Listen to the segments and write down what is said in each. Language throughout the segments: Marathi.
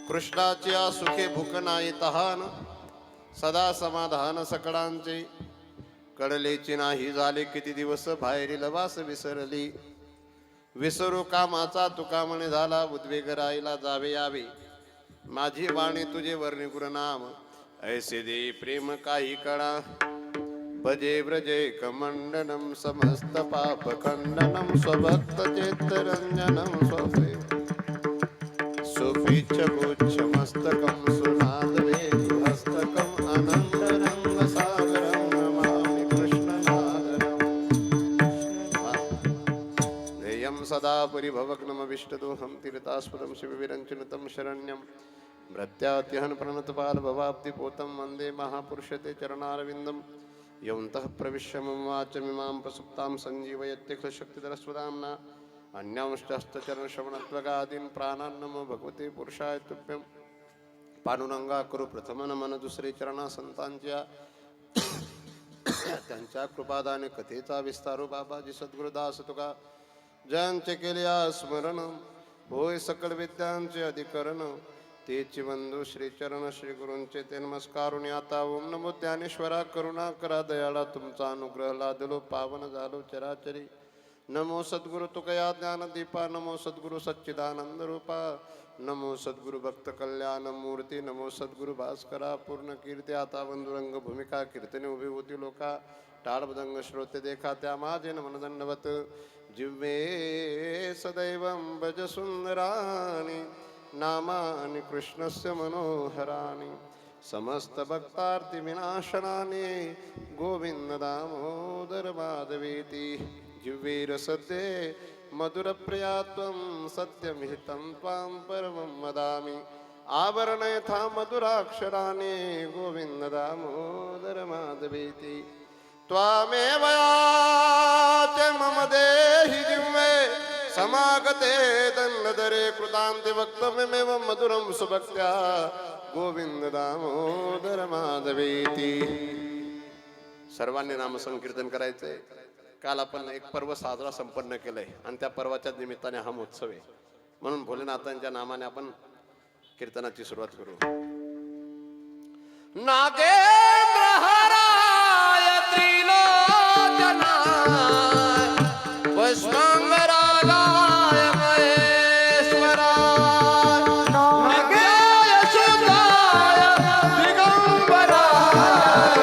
कृष्णाची सुखे भूक नाही तहान, सदा समाधान सकळांचे. कळलेची नाही झाले किती दिवस, बाहेरील वास विसरली. विसरू कामाचा तुका म्हणे झाला, उद्वेग राहिला जावे यावे. माझी वाणी तुझे वर्णी गुरुनाम, ऐसे दे प्रेम काही कळा. भजे व्रजे कमंडनम समस्त पाप खंडनम, स्वभक्त चेतरंजनम स्वप्रेम सुपीच्छ गुच्छ मस्तकम सुनादवे हस्तकम अनंत रंग सागरम, नमामि कृष्णनादरम. ध्येयं सदा परिभवग्नम विष्टदोहं तीर्थास्पदं शिवविरञ्चनुतं शरण्यं. भृत्यात्यहन प्रणतपाल भवाब्धिपोतं वन्दे महापुरुषते चरणारविन्दं. यौन्तः प्रविश्य मम वाचमिमां प्रसुप्तां सञ्जीवयत्यखिलशक्तिधरस्वदाम्ना. अन्यांश्चस्तचरणश्रवणत्वगादीन् प्राणान्नमो भगवते पुरुषाय तुभ्यं. पांडुरंगा करू प्रथम नमन दुसरे चरणा संतांच्या. त्यांच्या कृपादाने कथेचा विस्तारू बाबाजी सद्गुरुदास तुका. ज्यांचे केले स्मरण होय सकळ विद्यांचे अधिकरण. तेची बंधू श्रीचरण श्री गुरूंचे ते नमस्कारुणी आता. ओम नमो ज्ञानेश्वरा करुणा करा दयाळा, तुमचा अनुग्रह लादलो पावन झालो चराचरी. नमो सद्गुरु तुकया ज्ञानदीपा, नमो सद्गुरु सच्चिदानंद रूपा. नमो सद्गुरु भक्त कल्याण मूर्ती, नमो सद्गुरु भास्करा पूर्ण कीर्ती. आता बंधुरंग भूमिका कीर्तने उभी होती लोका. टाळबदंग श्रोते देखा त्या माझे नमन दंडवत. जिव्हे सदैवं भज सुंदराणि, नामानि कृष्णस्य मनोहराणि. समस्त भक्तार्ति विनाशनानि, गोविंद दामोदर माधवेति. जिह्वे रसते मधुरप्रिया त्वं, सत्यमिहितं त्वां परमं वदामि. आवरणयथा मधुराक्षराणि, गोविंद दामोदर माधवेति. त्वामेव याचे मम देहि जिह्वे, समागते दण्डधरे कृतान्ते. वक्तव्यमेव मधुरं सुभक्त्या, गोविंद दामोदर माधवेति. सर्वांनी नामसंकीर्तन करायचंय. काल आपण एक पर्व साजरा संपन्न केलंय आणि त्या पर्वाच्या निमित्ताने हा महोत्सव आहे. म्हणून भोलेनाथांच्या नामाने आपण कीर्तनाची सुरुवात करू. नागेंद्र हराय त्रिलोचनाय, वैष्णवरागाय महेश्वराय, नागाय शुद्धाय दिगंबराय,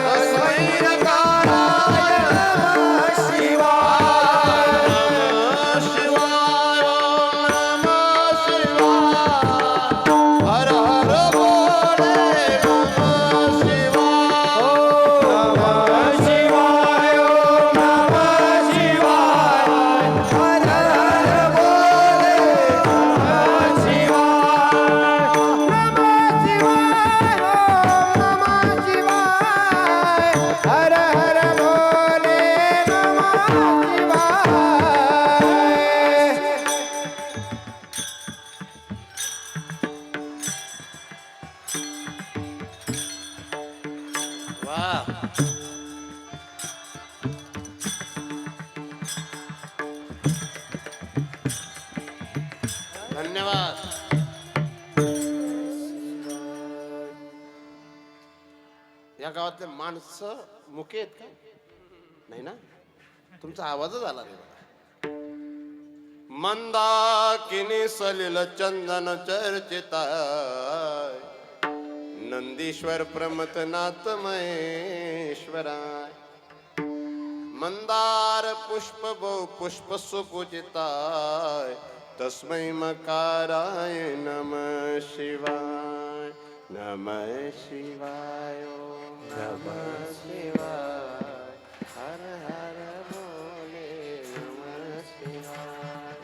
तस्मै नकाराय नमः शिवाय. नमः शिवाय, नमः शिवाय. हर हर बोले नमः शिवाय. नमः शिवाय, नमः शिवाय. हर हर बोले नमः शिवाय. नमः शिवाय, नमः शिवाय. हर हर बोले नमः शिवाय. वाह, धन्यवाद. या गावातले माणसं मुके आहेत का? नाही ना, तुमचा आवाजच आला नाही बघा. मंदाकिनी सलिल चंदन चर्चिताय, नंदीश्वर प्रमथनाथ महेश्वराय. मंदार पुष्प बहु पुष्प सुपूजिताय, तस्मै मकाराय नमः शिवाय. नमः शिवाय, ओम नमः शिवाय. हर हर बोले नमः शिवाय.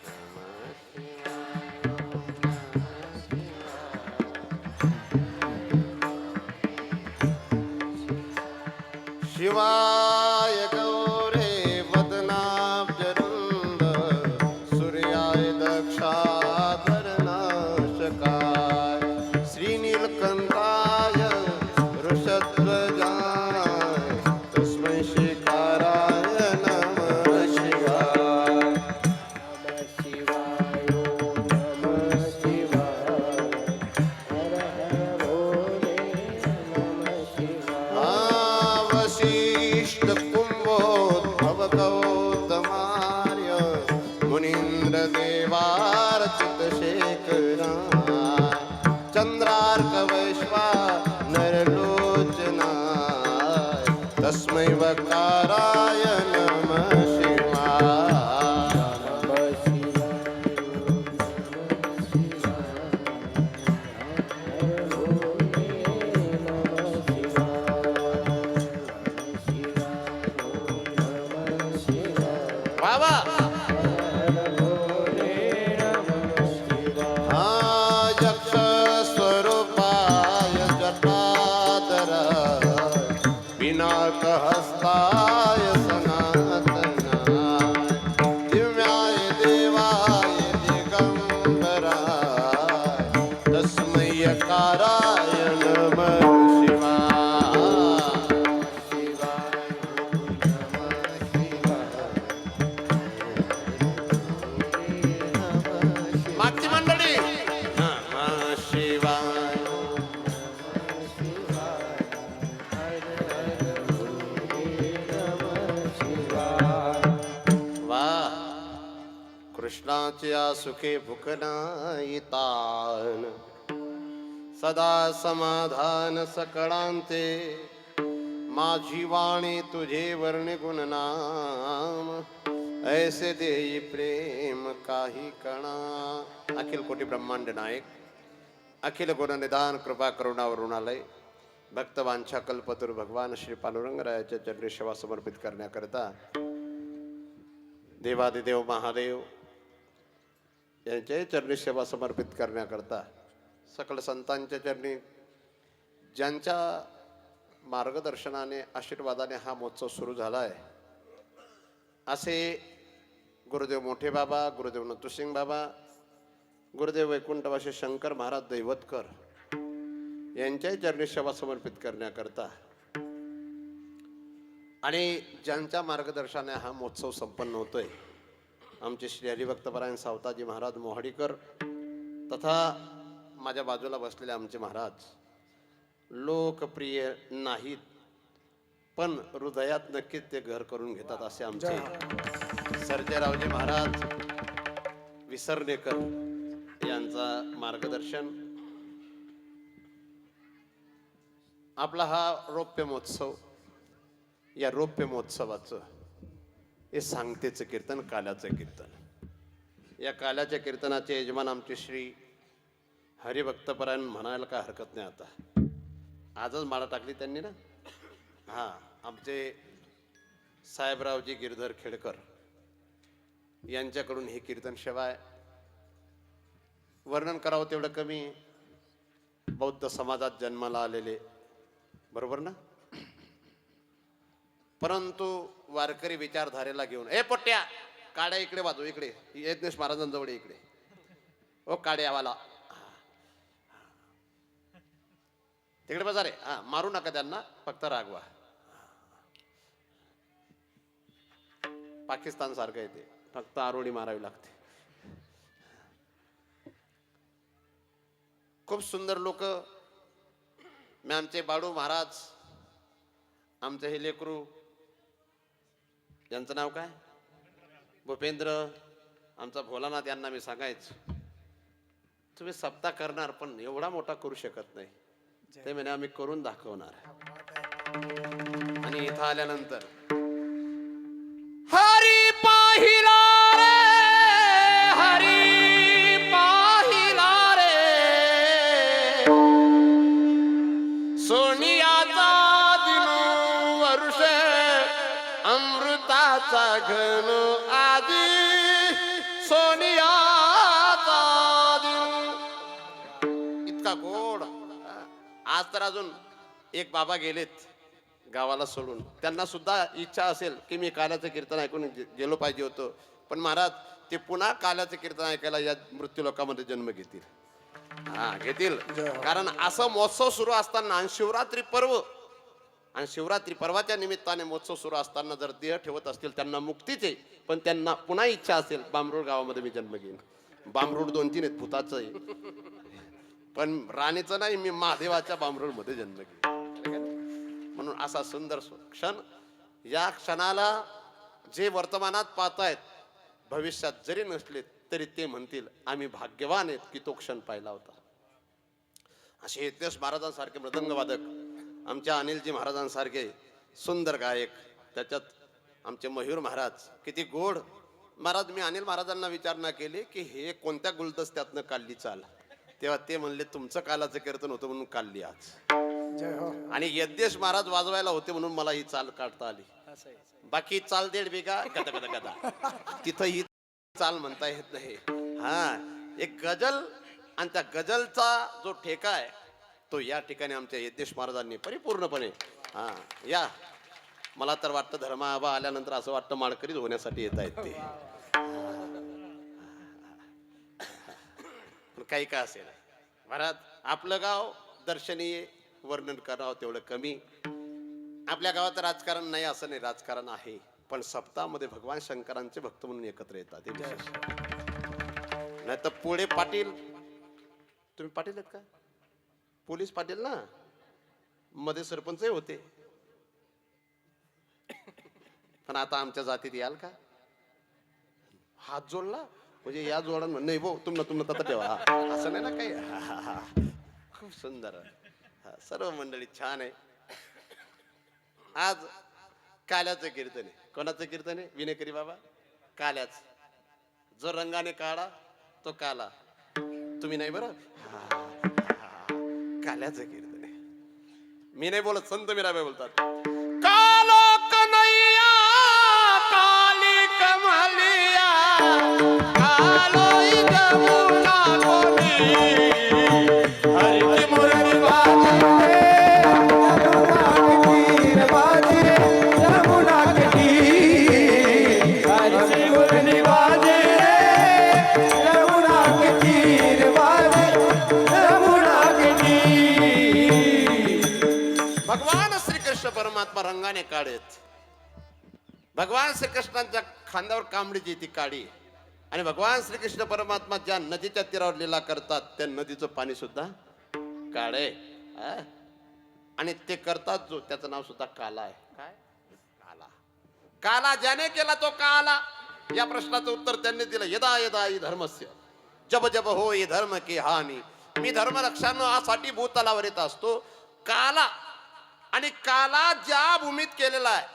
नमः शिवाय, ओम नमः शिवाय. शिवाय गौरे वदनाब्जरुंद, सूर्याय दक्षाधरनाशकाय, श्रीनीलकंठाय वृषध्वजाय, तस्मै शिकाराय नमः शिवाय. नमः शिवाय, ओम नमः शिवाय. चंद्रार्क वैश्वा नरलोचनाय तस्मै वकाराय नमः शिवाय बाबा यक्ष स्वरूपाय जटाधराय पिनाकहस्ताय सनातनाय दिव्याय देवाय दिगंबराय तस्मै यकाराय नमः शिवाय मागची मंडळी नमः शिवाय वा कृष्णाच्या सुखे भुकनायितान सदा समाधान सकळांते माझी वाणी तुझे वर्णे गुणनाम ऐसे देई प्रेम काही कणा अखिल कोटी ब्रह्मांड नायक अखिल गुण निदान कृपा करुणा वरुणालय भक्तवांछा कल्पतरु भगवान श्री पांडुरंगरायाच्या चरणी सेवा समर्पित करण्याकरता देवादिदेव महादेव यांच्याही चरणी सेवा समर्पित करण्याकरता सकल संतांच्या चरणी ज्यांच्या मार्गदर्शनाने आशीर्वादाने हा महोत्सव सुरू झाला आहे असे गुरुदेव मोठे बाबा गुरुदेव नथुसिंग बाबा गुरुदेव वैकुंठवासी शंकर महाराज दैवतकर यांच्याही चरणी सेवा समर्पित करण्याकरता आणि ज्यांच्या मार्गदर्शनाने हा महोत्सव संपन्न होतोय आमचे श्री हरिभक्तपरायण सावताजी महाराज मोहाडीकर तथा माझ्या बाजूला बसलेले आमचे महाराज लोकप्रिय नाहीत पण हृदयात नक्कीच ते घर करून घेतात असे आमचे सर्जेरावजी महाराज विसरणेकर यांचा मार्गदर्शन आपला हा रौप्य महोत्सव या रौप्य महोत्सवाचं हे सांगतेचं कीर्तन काल्याचं कीर्तन या काल्याच्या कीर्तनाचे यजमान आमचे श्री हरिभक्तपरायण म्हणायला काय हरकत नाही आता आजच माळा टाकली त्यांनी ना हा आमचे साहेबरावजी गिरधर खेडकर यांच्याकडून हे कीर्तन शिवाय वर्णन करावं तेवढं कमी बौद्ध समाजात जन्माला आलेले बरोबर ना परंतु वारकरी विचारधारेला घेऊन ए पोट्या काड्या इकडे वाजव इकडे यज्ञेश महाराजांजवळ इकडे ओ काड्यावाला तिकडे बजा रे हा मारू नका त्यांना फक्त रागवा पाकिस्तान सारखं येते फक्त आरोळी मारावी लागते खूप सुंदर लोक मी आमचे बाळू महाराज आमचे हे लेकरू यांचं नाव काय भूपेंद्र आमचा भोलानाथ यांना मी सांगायचं तुम्ही सप्ताह करणार पण एवढा मोठा करू शकत नाही ते म्हणे आम्ही करून दाखवणार आणि इथं आल्यानंतर हरी पाहिला रे हरी पाहिला रे सोनियाचा दिनो वर्ष अमृताचा घन आधी सोनियाचा दिन इतका गोड आज तर अजून एक बाबा गेलेत गावाला सोडून त्यांना सुद्धा इच्छा असेल की मी काल्याचं कीर्तन ऐकून गेलो पाहिजे होतं पण महाराज ते पुन्हा काल्याचं कीर्तन ऐकायला या मृत्यू लोकांमध्ये जन्म घेतील हा घेतील कारण असं महोत्सव सुरू असताना आणि शिवरात्री पर्वाच्या निमित्ताने महोत्सव सुरू असताना जर देह ठेवत असतील त्यांना मुक्तीच आहे पण त्यांना पुन्हा इच्छा असेल बांबरूड गावामध्ये मी जन्म घेईन बांबरूड 2-3 आहेत भूताचं आहे पण राणीचं नाही मी महादेवाच्या बांबरूड मध्ये जन्म घेईन म्हणून असा सुंदर क्षण या क्षणाला जे वर्तमानात पाहतायत भविष्यात जरी नसले तरी ते म्हणतील आम्ही भाग्यवान आहेत की तो क्षण पाहिला होता असे यज्ञेश महाराजांसारखे मृदंगवादक, आमच्या अनिलजी महाराजांसारखे सुंदर गायक, त्याच्यात आमचे मयूर महाराज किती गोड. महाराज मी अनिल महाराजांना विचारणा केली की हे कोणत्या गुलदस्त्यातनं काढली चाल, तेव्हा ते म्हणले तुमचं कालाचं कीर्तन होतं म्हणून काढली आज. आणि यज्ञेश महाराज वाजवायला होते म्हणून मला ही चाल काढता आली. बाकी चाल 1.5 बिघा गदा गदा गदा, तिथं ही चाल म्हणता येत नाही. हा, एक गजल आणि त्या गजलचा जो ठेका आहे तो या ठिकाणी आमच्या यज्ञेश महाराजांनी परिपूर्णपणे. हा या, मला तर वाटतं धर्मा आबा आल्यानंतर असं वाटतं माळकरीच होण्यासाठी येत आहेत ते. काही का असेल महाराज, आपलं गाव दर्शनीय, वर्णन करावं तेवढं कमी. आपल्या गावात राजकारण नाही असं नाही, राजकारण आहे, पण सप्ताहामध्ये भगवान शंकरांचे भक्त म्हणून एकत्र येतात. नाही तर पुढे पाटील, तुम्ही पाटील आहेत का? पोलीस पाटील ना, मध्ये सरपंचही होते. पण आता आमच्या जातीत याल का? हात जोडला म्हणजे या जोडा नाही भाऊ, तुमनं तता ठेवा, असं नाही ना काही. खूप सुंदर, सर्व मंडळी छान आहे. आज काल्याचं कीर्तन आहे. कोणाचं कीर्तन आहे? विनेकरी बाबा काल्याच. जो रंगाने काळा तो काला, तुम्ही नाही बरं, काल्याचं कीर्तन आहे. मी नाही बोलत, संत मीराबाई बोलतात. कालो कन्हैया काली कमलिया, कालो जमुना कोली, हरि की मुरली बाजे, जमुना के तीर बाजे, जमुना के तीर, हरि की मुरली बाजे, जमुना के तीर बाजे, जमुना के तीर. भगवान श्रीकृष्ण परमात्मा रंगाने काढेत. भगवान श्रीकृष्णांच्या खांद्यावर कांबळीची ती काडी. आणि भगवान श्रीकृष्ण परमात्मा ज्या नदीच्या तीरावर लीला करतात त्या नदीचं पाणी सुद्धा काळे. आणि ते करतात जो, त्याचं नाव सुद्धा काला आहे. काय काला? काला ज्याने केला तो काला. या प्रश्नाचं उत्तर त्यांनी दिलं. यदा यदा हि धर्मस्य जब जब हो ये धर्म की हानी. मी धर्म रक्षणासाठी भूतलावर येत असतो. काला, आणि काला ज्या भूमीत केलेला आहे,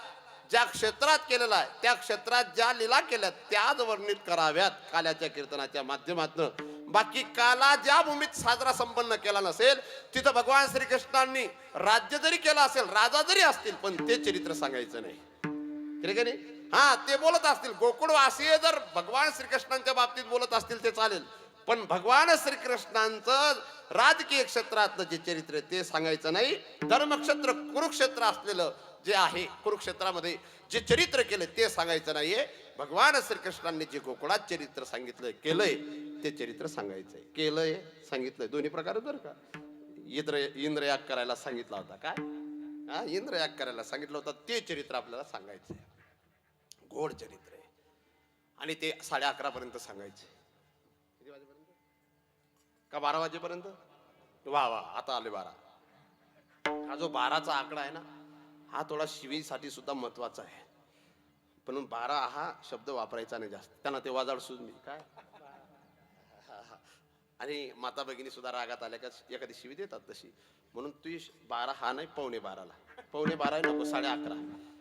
ज्या क्षेत्रात केलेला आहे, त्या क्षेत्रात ज्या लीला केल्यात त्याच वर्णित कराव्यात काल्याच्या कीर्तनाच्या माध्यमातून. बाकी काला ज्या भूमीत साजरा संपन्न केला नसेल तिथं भगवान श्रीकृष्णांनी राज्य जरी केलं असेल, राजा जरी असतील, पण ते चरित्र सांगायचं नाही. ठीक आहे नाही? हा, ते बोलत असतील गोकुळवासीय जर भगवान श्रीकृष्णांच्या बाबतीत बोलत असतील ते चालेल, पण भगवान श्रीकृष्णांचं राजकीय क्षेत्रातलं जे चरित्र आहे ते सांगायचं नाही. धर्मक्षेत्र कुरुक्षेत्र असलेलं जे आहे, कुरुक्षेत्रामध्ये जे चरित्र केलं ते सांगायचं नाहीये. भगवान श्रीकृष्णांनी जे गोकुळात चरित्र सांगितलंय, केलंय, ते चरित्र सांगायचंय. केलंय, सांगितलंय, दोन्ही प्रकार बरं का. इंद्रयाग करायला सांगितला होता. काय? इंद्रयाग करायला सांगितलं होतं, ते चरित्र आपल्याला सांगायचंय. गोड चरित्र आहे. आणि ते 11:30 पर्यंत सांगायचे. किती वाजेपर्यंत? का 12 वाजेपर्यंत? वा वा, आता आले 12. हा जो 12चा आकडा आहे ना, हा थोडा शिवीसाठी सुद्धा महत्वाचा आहे. पण 12 हा शब्द वापरायचा नाही जास्त, त्यांना ते वाजाड सुद्धा काय. आणि माता भगिनी सुद्धा रागात आल्या का एखादी शिवी देतात तशी. म्हणून तू 12 हा नाही, 11:15ला. 11:15 नको, 11:30,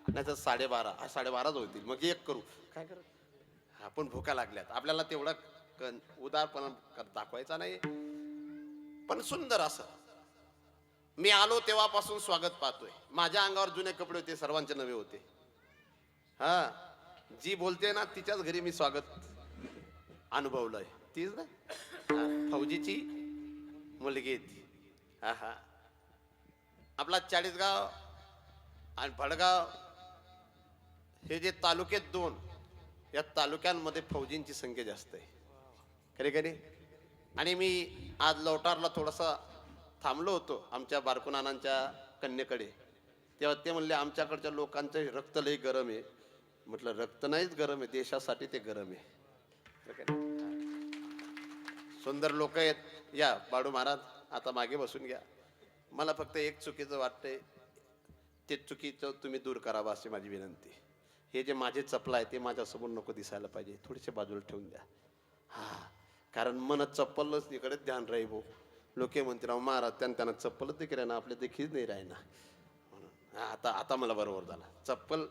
नाही तर 12:30. हा 12:30च होतील. मग एक करू, काय करू. आपण भुका लागल्यात, आपल्याला तेवढा उदारपणा दाखवायचा नाही. पण सुंदर असं मी आलो तेव्हापासून स्वागत पाहतोय. माझ्या अंगावर जुने कपडे होते, सर्वांचे नवे होते. हा, जी बोलते ना तिच्याच घरी मी स्वागत अनुभवलंय. तीच ना फौजीची मुलगी ती. हा हा, आपला 40गाव आणि भडगाव हे जे तालुक्यात 2, या तालुक्यांमध्ये फौजींची संख्या जास्त आहे. खरे खरे. आणि मी आज लवटारला थोडासा थांबलो होतो आमच्या बारकुनानांच्या कन्येकडे. तेव्हा ते म्हणले आमच्याकडच्या लोकांचं रक्त लई गरम आहे. म्हटलं रक्त नाहीच गरम आहे, देशासाठी ते गरम आहे. सुंदर लोक आहेत. या बाळू महाराज आता मागे बसून घ्या. मला फक्त एक चुकीचं वाटतंय, ते चुकीचं तुम्ही दूर करावं अशी माझी विनंती. हे जे माझे चपला आहे ते माझ्यासमोर नको दिसायला पाहिजे, थोडेसे बाजूला ठेवून द्या. हा, कारण मन चप्पलच इकडेच ध्यान राहील. लोके म्हणते राव महाराज त्यांना चप्पल देखील ना आपल्या देखील नाही राहिना. आता आता मला बरोबर झाला. चप्पल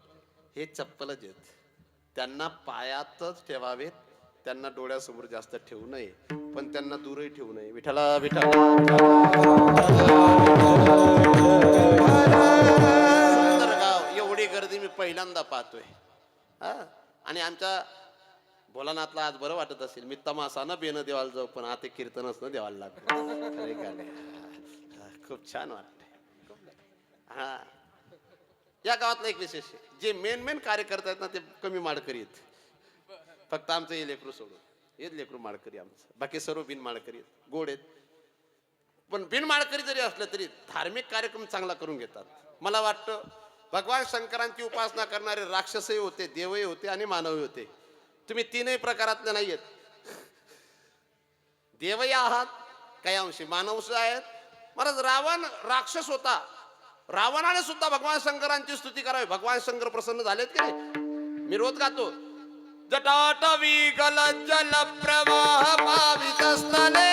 हे चप्पलच आहेत, त्यांना पायातच ठेवावेत, त्यांना डोळ्यासमोर जास्त ठेवू नये, पण त्यांना दूरही ठेवू नये. विठ्ठला विठ्ठला सुंदर गाव, एवढी गर्दी मी पहिल्यांदा पाहतोय. आणि आमच्या भोलानाथला आज बरं वाटत असेल, मी तमाशा न बेनं देवाला जाऊ पण आता कीर्तनच न देवाला लागतं. खूप छान वाटतंय. हा, या गावातला एक विशेष आहे, जे मेन कार्यकर्ते आहेत ना ते कमी माळकरी आहेत. फक्त आमचं हे लेकरू सोडून, हेच लेकरू माळकरी आमचं, बाकी सर्व बिन माळकरी आहेत, गोड आहेत. पण बिन माळकरी जरी असलं तरी धार्मिक कार्यक्रम चांगला करून घेतात. मला वाटतं भगवान शंकरांची उपासना करणारे राक्षसही होते, देवही होते आणि मानवही होते. तुम्ही तीनही प्रकारातले नाही आहेत. देवही आहात, काही अंशी मानव आहेत. महाराज रावण राक्षस होता, रावणाने सुद्धा भगवान शंकरांची स्तुती करावी. भगवान शंकर प्रसन्न झालेत की नाही? मी रोज गातो, जटाटवी गल जल प्रवाह पावित स्थले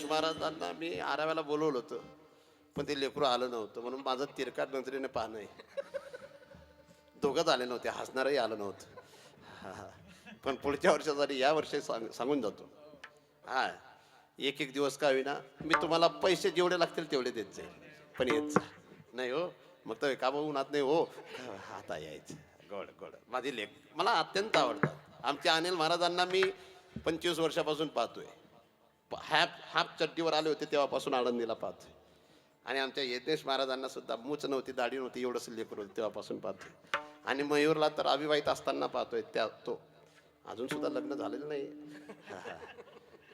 महाराजांना मी आराव्याला बोलवलं होतं, पण ते लेकरू आलं नव्हतं, म्हणून माझं तिरकाट नजरेने पाहणं आहे. दोघंच आले नव्हते, हसणारही आलं नव्हतं. पण पुढच्या वर्षासाठी या वर्षी सांगून जातो. हा, एक दिवस का होईना मी तुम्हाला पैसे जेवढे लागतील तेवढे देत जाईल, पण येत जा. नाही हो, मग तर का उन्हात नाही हो, आता यायचं. गोड गोड माझी लेख मला अत्यंत आवडतात. आमच्या अनिल महाराजांना मी 25 वर्षापासून पाहतोय. हाफ चड्डीवर आले होते तेव्हापासून आळंदीला पाहतोय. आणि आमच्या यज्ञेश महाराजांना सुद्धा मूच नव्हती, दाढी नव्हती, एवढंच लेकर होतं तेव्हापासून पाहतोय. आणि मयूरला तर अविवाहित असताना पाहतोय, त्या तो अजून सुद्धा लग्न झालेलं नाही.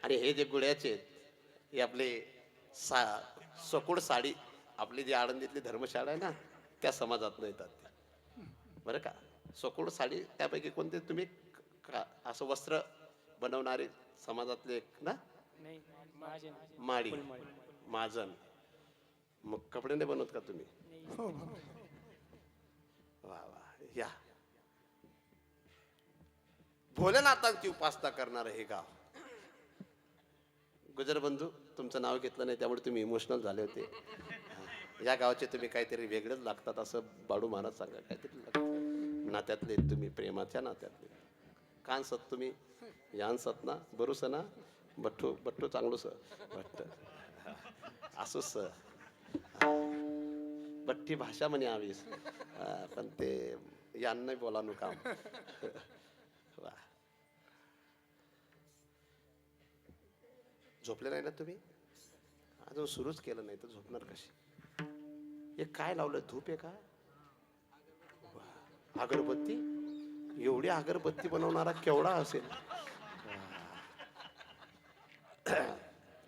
आणि हे जे गुड्याचे हे आपले सकोड साडी, आपली जी आळंदीतली धर्मशाळा आहे ना त्या समाजात येतात बरं का. सकोड साडी त्यापैकी कोणते तुम्ही असं वस्त्र बनवणारे समाजातले ना? माडी महाजन. मग कपडे नाही बनवत का तुम्ही? वा वा. या भोलेनाथांची उपासना करणार हे गाव. गुजर बंधू, तुमचं नाव घेतलं नाही त्यामुळे तुम्ही इमोशनल झाले होते. या गावचे तुम्ही काहीतरी वेगळेच लागतात असं बाडू महाराज सांगा. काहीतरी नात्यातले तुम्ही, प्रेमाच्या नात्यातले. कान सत तुम्ही यान सत ना बरूस ना बट्टू बट्टू चांगलं स बट्ट असो स बट्टी भाषा म्हणे आवीस, पण ते यान नाही बोला नु काम. वा. झोपले नाही ना तुम्ही? अजून सुरूच केलं नाही तर झोपणार कशी? हे काय लावलं? धूप आहे का? अगरबत्ती? एवढी अगरबत्ती बनवणारा केवढा असेल?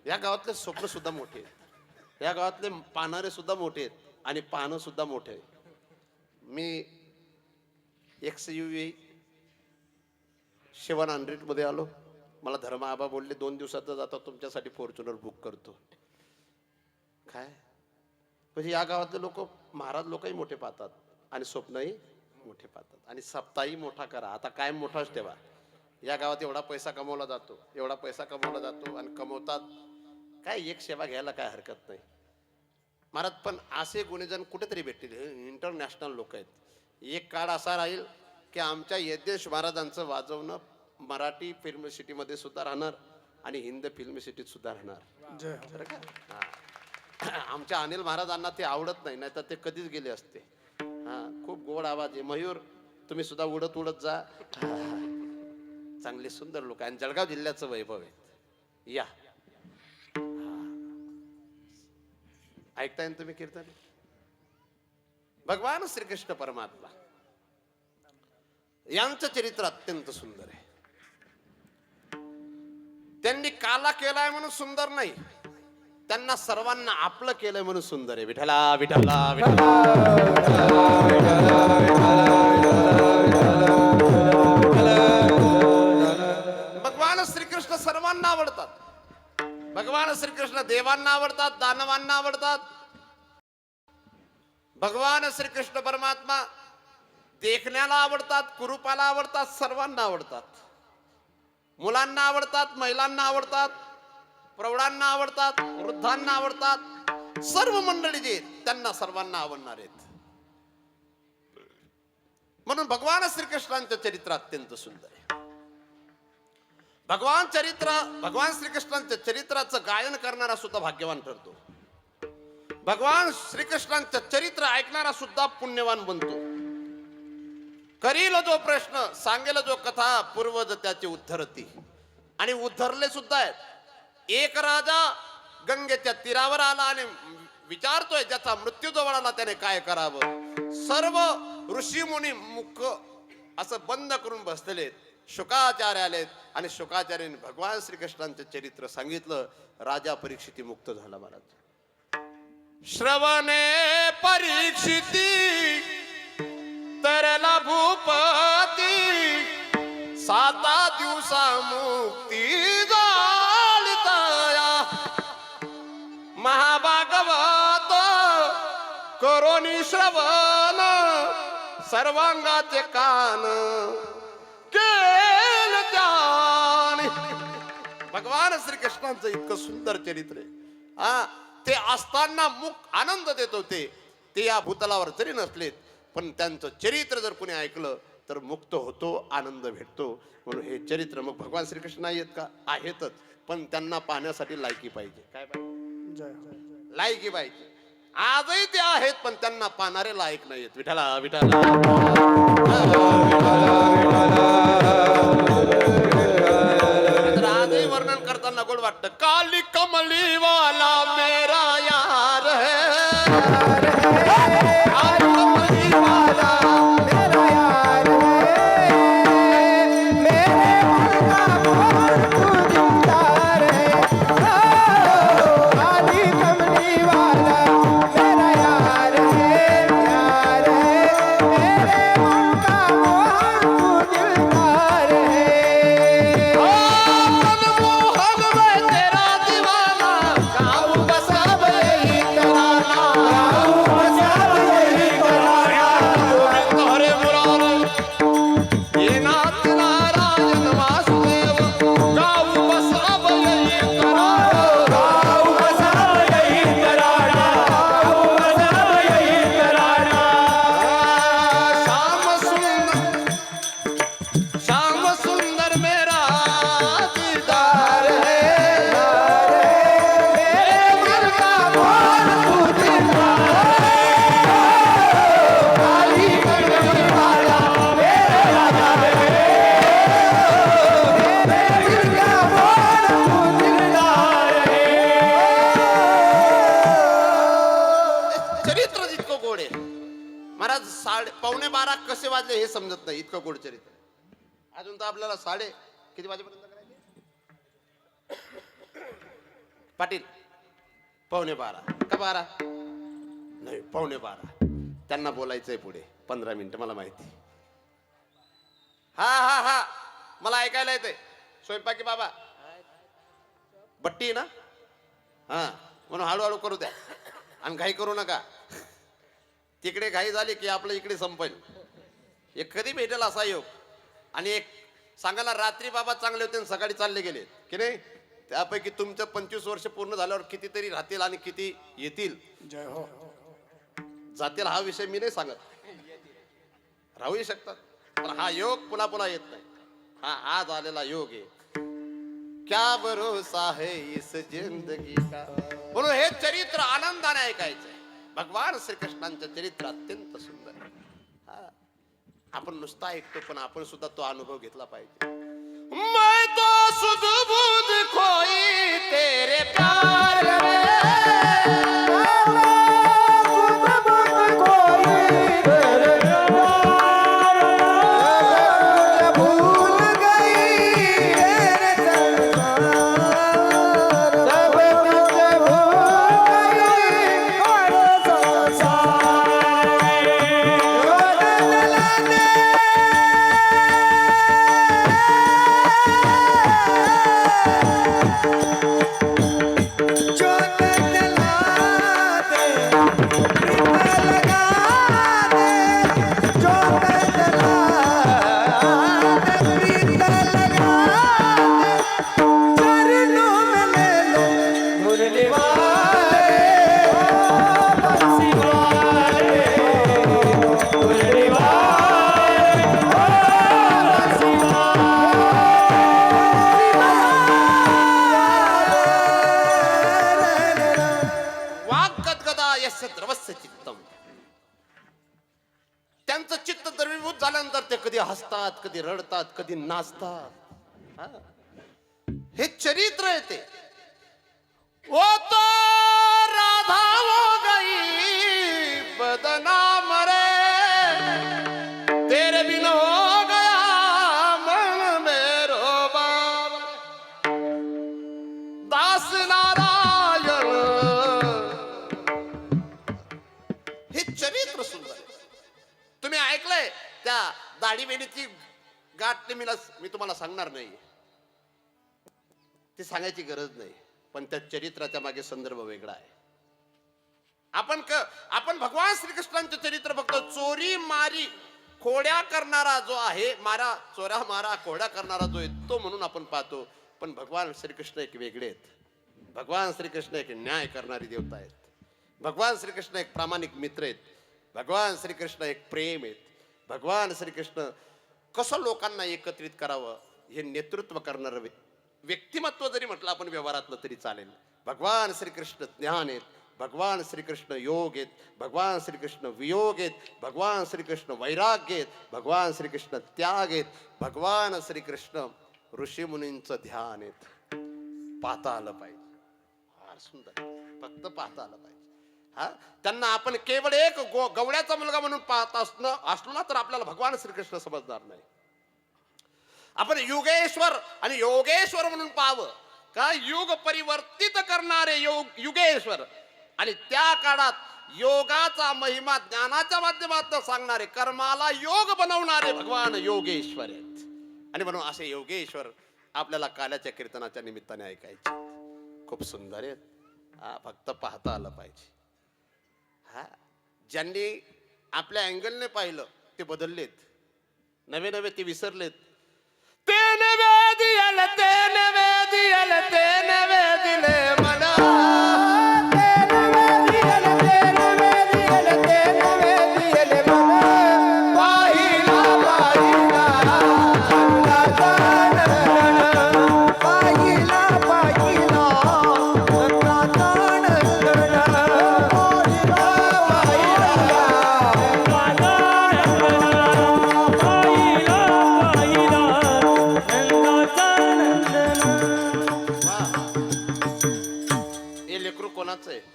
या गावातले स्वप्न सुद्धा मोठे आहेत, या गावातले पाहणारे सुद्धा मोठे आहेत आणि पाहणं सुद्धा मोठे आहे. मी XUV 700 मध्ये आलो. मला धर्मा आबा बोलले 2 दिवसात जाता तुमच्यासाठी फॉर्च्युनर बुक करतो. काय म्हणजे या गावातले लोक, महाराज लोकही मोठे पाहतात आणि स्वप्नही मोठे पाहतात. आणि सप्ताही मोठा करा, आता कायम मोठाच ठेवा. या गावात एवढा पैसा कमवला जातो, एवढा पैसा कमवला जातो आणि कमवतात काय, एक सेवा घ्यायला काय हरकत नाही महाराज. पण असे गुणीजन कुठेतरी भेटतील, इंटरनॅशनल लोक आहेत. एक काळ असा राहील की आमच्या यज्ञेश महाराजांचं वाजवणं मराठी फिल्म सिटीमध्ये सुद्धा राहणार आणि हिंद फिल्म सिटीत सुद्धा राहणार. बरं का? हा. आमच्या अनिल महाराजांना ते आवडत नाही, नाहीतर ते कधीच गेले असते. हा, खूप गोड आवाज आहे. मयूर तुम्ही सुद्धा उडत उडत जा. चांगले सुंदर लोक आणि जळगाव जिल्ह्याचं वैभव आहे. या ऐकताय ना तुम्ही कीर्तन? भगवान श्रीकृष्ण परमात्मा यांचं चरित्र अत्यंत सुंदर आहे. त्यांनी काला केलाय म्हणून सुंदर नाही, त्यांना सर्वांना आपलं केलंय म्हणून सुंदर आहे. विठला विठला विठला. भगवान श्रीकृष्ण सर्वांना आवडतात. भगवान श्रीकृष्ण देवांना आवडतात, दानवांना आवडतात. भगवान श्रीकृष्ण परमात्मा देखण्याला आवडतात, कुरूपाला आवडतात, सर्वांना आवडतात. मुलांना आवडतात, महिलांना आवडतात, प्रौढांना आवडतात, वृद्धांना आवडतात. सर्व मंडळी जे त्यांना सर्वांना आवडणार आहेत. म्हणून भगवान श्रीकृष्णांचं चरित्र अत्यंत सुंदर आहे. भगवान श्रीकृष्णांच्या चरित्राचं गायन करणारा सुद्धा भाग्यवान ठरतो. भगवान श्रीकृष्णांचं चरित्र ऐकणारा सुद्धा पुण्यवान बनतो. करील जो प्रश्न, सांगेल जो कथा, पूर्वज त्याचे उद्धरती. आणि उद्धरले सुद्धा आहेत. एक राजा गंगेच्या तीरावर आला आणि विचारतोय ज्याचा मृत्यू जवळ आला त्याने काय करावं. सर्व ऋषी मुनी मुख असं बंद करून बसलेले. शुकाचार्य आलेत आणि शुकाचार्याने भगवान श्रीकृष्णांचे चरित्र सांगितलं. राजा परीक्षिती मुक्त झाला महाराज. श्रवणे परीक्षिती तरला भूपती, 7 दिवसा मुक्ती झालितया. महाभागवत करोनी श्रवण, सर्वांगाचे कान केल त्याने. भगवान श्रीकृष्णांचं इतकं सुंदर चरित्र आहे. ते असताना मुख आनंद देत होते. ते या भूतलावर जरी नसलेत पण त्यांचं चरित्र जर कोणी ऐकलं तर मुक्त होतो, आनंद भेटतो. म्हणून हे चरित्र मग भगवान श्रीकृष्ण आहेत का? आहेतच, पण त्यांना पाहण्यासाठी लायकी पाहिजे. काय पाहिजे? लायकी पाहिजे. आजही ते आहेत पण त्यांना पाहणारे लायक नाहीत. विठला विठला. आजही वर्णन करताना गोड वाटतं. काली कमली वाला मेरा यार है, काली कमली वाला मेरा यार है, मेरे मन का मोहन तू दिलदार है. काली कमली वाला मेरा यार है, यार है, मेरे मन का मोहन तू दिलदार है. पावणे 12 कसे वाजले हे समजत नाही, इतकं गोड चरित्र. अजून तर आपल्याला साडे किती वाजेपर्यंत करायचे पाटील? 12:15 का 12? नाही 12:15. त्यांना बोलायचंय पुढे 15 मिनिटं. मला माहिती. हा हा हा मला ऐकायला येतंय. स्वयंपाकी बाबा बट्टी ना, हा म्हणून हळूहळू करू द्या आणि घाई करू नका. तिकडे घाई झाली की आपलं इकडे संपेल. एक कधी भेटेल असा योग. आणि एक सांगायला रात्री बाबा चांगले होते आणि सकाळी चालले गेले की नाही. त्यापैकी तुमचं 25 वर्ष पूर्ण झाल्यावर कितीतरी राहतील आणि किती येतील, जय हो. जातील हा विषय मी नाही सांगत, राहूही शकतात, पण हा योग पुन्हा पुन्हा येत नाही. हा आज आलेला योग आहे. क्या भरोसा है इस जिंदगी का. म्हणून हे चरित्र आनंदाने ऐकायचंय. भगवान श्रीकृष्णांचं चरित्र अत्यंत सुंदर आहे. हा. आपण नुसता ऐकतो, पण आपण सुद्धा तो अनुभव घेतला पाहिजे. मैं तो सुध बुध खोई तेरे प्यार में, त्यांचं चित्त द्रवीभूत झाल्यानंतर ते कधी हसतात, कधी रडतात, कधी नाचतात. हा. हे चरित्र आहे ते. वो तो राधा हो गई बदनाम रे, तेरे बिन हो गया मन मेरो बाबा, दास नारायण. हे चरित्र सुंदर आहे. तुम्ही ऐकलंय त्या दाढी बेनीची गाठ, मी तुम्हाला सांगणार नाही, ती सांगायची गरज नाही, पण त्या चरित्राच्या मागे संदर्भ वेगळा आहे. आपण भगवान श्रीकृष्णांचे चरित्र बघतो. चोरी मारी खोड्या करणारा जो आहे, चोऱ्या मारा खोड्या करणारा जो आहे तो म्हणून आपण पाहतो. पण भगवान श्रीकृष्ण एक वेगळे आहेत. भगवान श्रीकृष्ण एक न्याय करणारी देवता आहेत. भगवान श्रीकृष्ण एक प्रामाणिक मित्र आहेत. भगवान श्रीकृष्ण एक प्रेम आहेत. भगवान श्रीकृष्ण कसं लोकांना एकत्रित करावं हे नेतृत्व करणारं व्यक्तिमत्व जरी म्हटलं आपण व्यवहारातलं तरी चालेल. भगवान श्रीकृष्ण ज्ञान आहेत. भगवान श्रीकृष्ण योग आहेत. भगवान श्रीकृष्ण वियोग आहेत. भगवान श्रीकृष्ण वैराग्य आहेत. भगवान श्रीकृष्ण त्याग आहेत. भगवान श्रीकृष्ण ऋषीमुनींचं ध्यान आहेत. पाहता आलं पाहिजे. फार सुंदर, फक्त पाहता आलं पाहिजे. हा, त्यांना आपण केवळ एक गवळ्याचा मुलगा म्हणून पाहत असलो ना तर आपल्याला भगवान श्रीकृष्ण समजणार नाही. आपण युगेश्वर आणि योगेश्वर म्हणून पाहावं. का युग परिवर्तित करणारे युगेश्वर आणि त्या काळात योगाचा महिमा ज्ञानाच्या माध्यमातून सांगणारे, कर्माला योग बनवणारे भगवान योगेश्वर आहेत. आणि म्हणून असे योगेश्वर आपल्याला काल्याच्या कीर्तनाच्या निमित्ताने ऐकायचे. खूप सुंदर आहेत. हा, फक्त पाहता आलं पाहिजे. हा, ज्यांनी आपल्या अँगलने पाहिलं ते बदललेत. नवे नवे ते विसरलेत. ते नवे दियल दिले मला,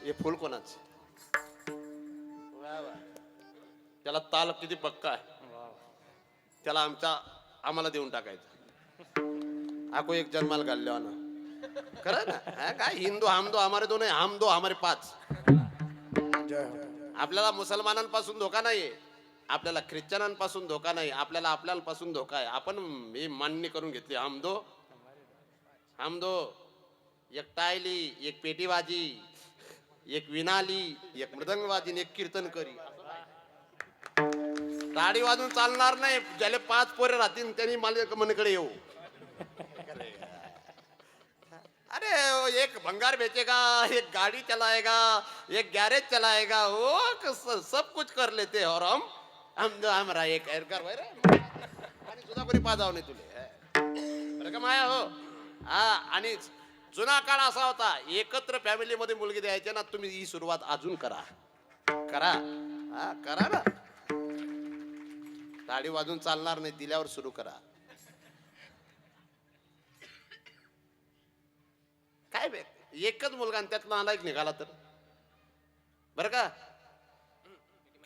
हे फुल कोणाच. त्याला ताल किती पक्का आहे. त्याला आम्हाला देऊन टाकायचं. आको एक जन्माला घालले ना, खरं ना. काय हिंदू हम दो हमारे दो नाही, हम दो हमारे पाच. आपल्याला मुसलमानांपासून धोका नाहीये, आपल्याला ख्रिश्चनांपासून धोका नाही, आपल्यापासून धोका आहे. आपण हे मान्य करून घेतले. हम दो, एक टायली, एक पेटीबाजी, एक विनाली, एक मृदंगवादी, एक कीर्तन करी. टाळी वाजून चालणार नाही. ज्याले 5 पोरे राहतील त्यांनी मला मनेकडे येऊ. अरे एक भंगार बेचेगा, एक गाड़ी चलाएगा, एक गैरेज चलाएगा, वो सब कुछ कर लेते और हम हमारा एक एरकर वैर आणि सुद्धा कोणी पाजाव नाही तुले बरं का माया हो. हा आणि जुना काळ असा होता, एकत्र फॅमिली मध्ये मुलगी द्यायची ना, तुम्ही ही सुरुवात अजून करा करा. हा करा ना, टाळी वाजून चालणार नाही, दिल्यावर सुरू करा. काय बे एकच मुलगा आणि त्यातला नालायक निघाला तर बरं का.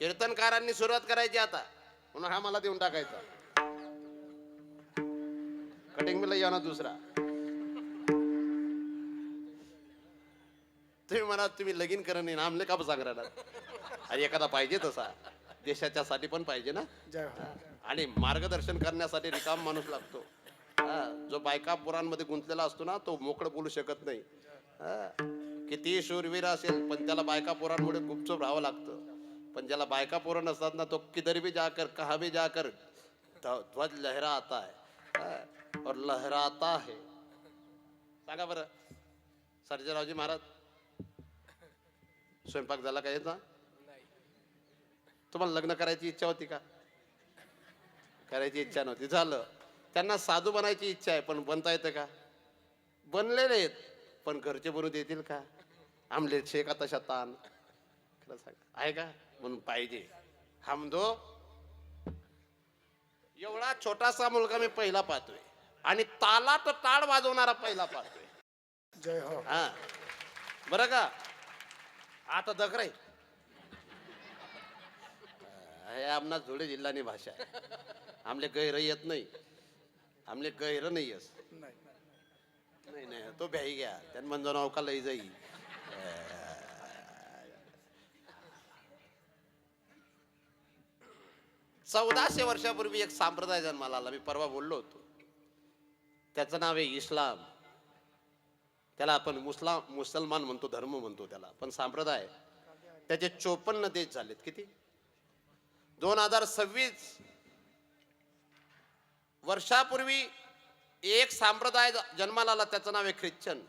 कीर्तनकारांनी सुरुवात करायची आता, म्हणून हा मला देऊन टाकायचा. कटिंग मिला या ना दुसरा. तुम्ही म्हणा तुम्ही लगीन करा नाही, आमले का सांग राहिला. अरे एखादा पाहिजे तसा, देशाच्या साठी पण पाहिजे ना. आणि मार्गदर्शन करण्यासाठी रिकाम माणूस लागतो. जो बायका पुरांमध्ये गुंतलेला असतो ना, तो मोकळं बोलू शकत नाही. किती शूरवीर असेल पण त्याला बायका पोरांमुळे गुपचूप राहावं लागतं. पण ज्याला बायका पोरं नसतात ना, तो किधर भी जाकर कहा भी जाकर ध्वज लहराता है और लहराता है. सांगा बरं सर्जेरावजी महाराज, स्वयंपाक झाला का याचा? तुम्हाला लग्न करायची इच्छा होती का? करायची इच्छा नव्हती, झालं. त्यांना साधू बनायची इच्छा आहे, पण बनता येतं का? बनलेले आहेत, पण घरचे बनवू देतील का? आमलेट शेका तशा ताण आहे का? म्हणून पाहिजे हम दो. एवढा छोटासा मुलगा मी पहिला पाहतोय आणि तालात टाळ वाजवणारा पहिला पाहतोय. जय हो. हा बरं का. आता दखराय हे आमना धुळे जिल्हानी भाषा आहे. आमले गैर येत नाही, आमले गैर नाही येस. नाही नाही तो भ्याई घ्या, त्यान म्हणजे नाव का लई जाई. 1400 वर्षापूर्वी एक संप्रदाय जन्माला आला. मी परवा बोललो होतो, त्याचं नाव आहे इस्लाम. त्याला आपण मुसलमान म्हणतो, धर्म म्हणतो त्याला, पण संप्रदाय. त्याचे 54 देश झालेत. किती? 2026 वर्षापूर्वी एक संप्रदाय जन्माला आला, त्याचं नाव आहे ख्रिश्चन.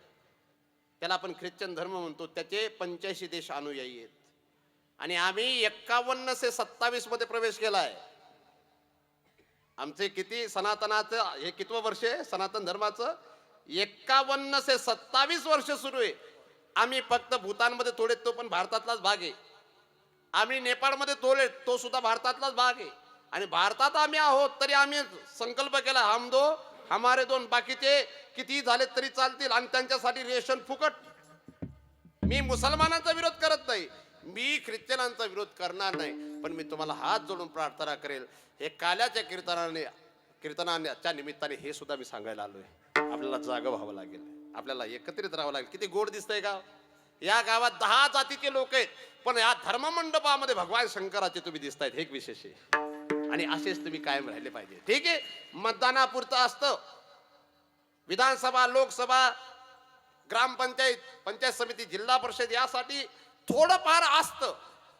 त्याला आपण ख्रिश्चन धर्म म्हणतो. त्याचे 85 देश अनुयायी आहेत आणि आम्ही 51 से 27 मध्ये प्रवेश केलाय. आमचे किती सनातनाचं हे कितवं वर्ष आहे सनातन धर्माचं? 51 से 27 वर्ष सुरू आहे. आम्ही फक्त भूतानमध्ये थोडे, तो पण भारतातलाच भाग आहे. आम्ही नेपाळमध्ये थोडे, तो सुद्धा भारतातलाच भाग आहे. आणि भारतात आम्ही आहोत तरी आम्ही संकल्प केला हम दो हमारे दोन. बाकीचे किती झाले तरी चालतील आणि त्यांच्यासाठी रेशन फुकट. मी मुसलमानांचा विरोध करत नाही, मी ख्रिश्चनांचा विरोध करणार नाही, पण मी तुम्हाला हात जोडून प्रार्थना करेल. हे काल्याच्या कीर्तनाच्या निमित्ताने हे सुद्धा मी सांगायला आलोय. आपल्याला जागं व्हावं लागेल, आपल्याला एकत्रित राहावं लागेल. किती गोड दिसतंय गाव. या गावात 10 जातीचे लोक आहेत, पण या धर्ममंडपामध्ये भगवान शंकराचे तुम्ही दिसतायत, हे एक विशेष आहे. आणि असेच तुम्ही कायम राहिले पाहिजे. ठीक आहे, मतदानापुरतं असतं. विधानसभा, लोकसभा, ग्रामपंचायत, पंचायत समिती, जिल्हा परिषद यासाठी थोडंफार असतं,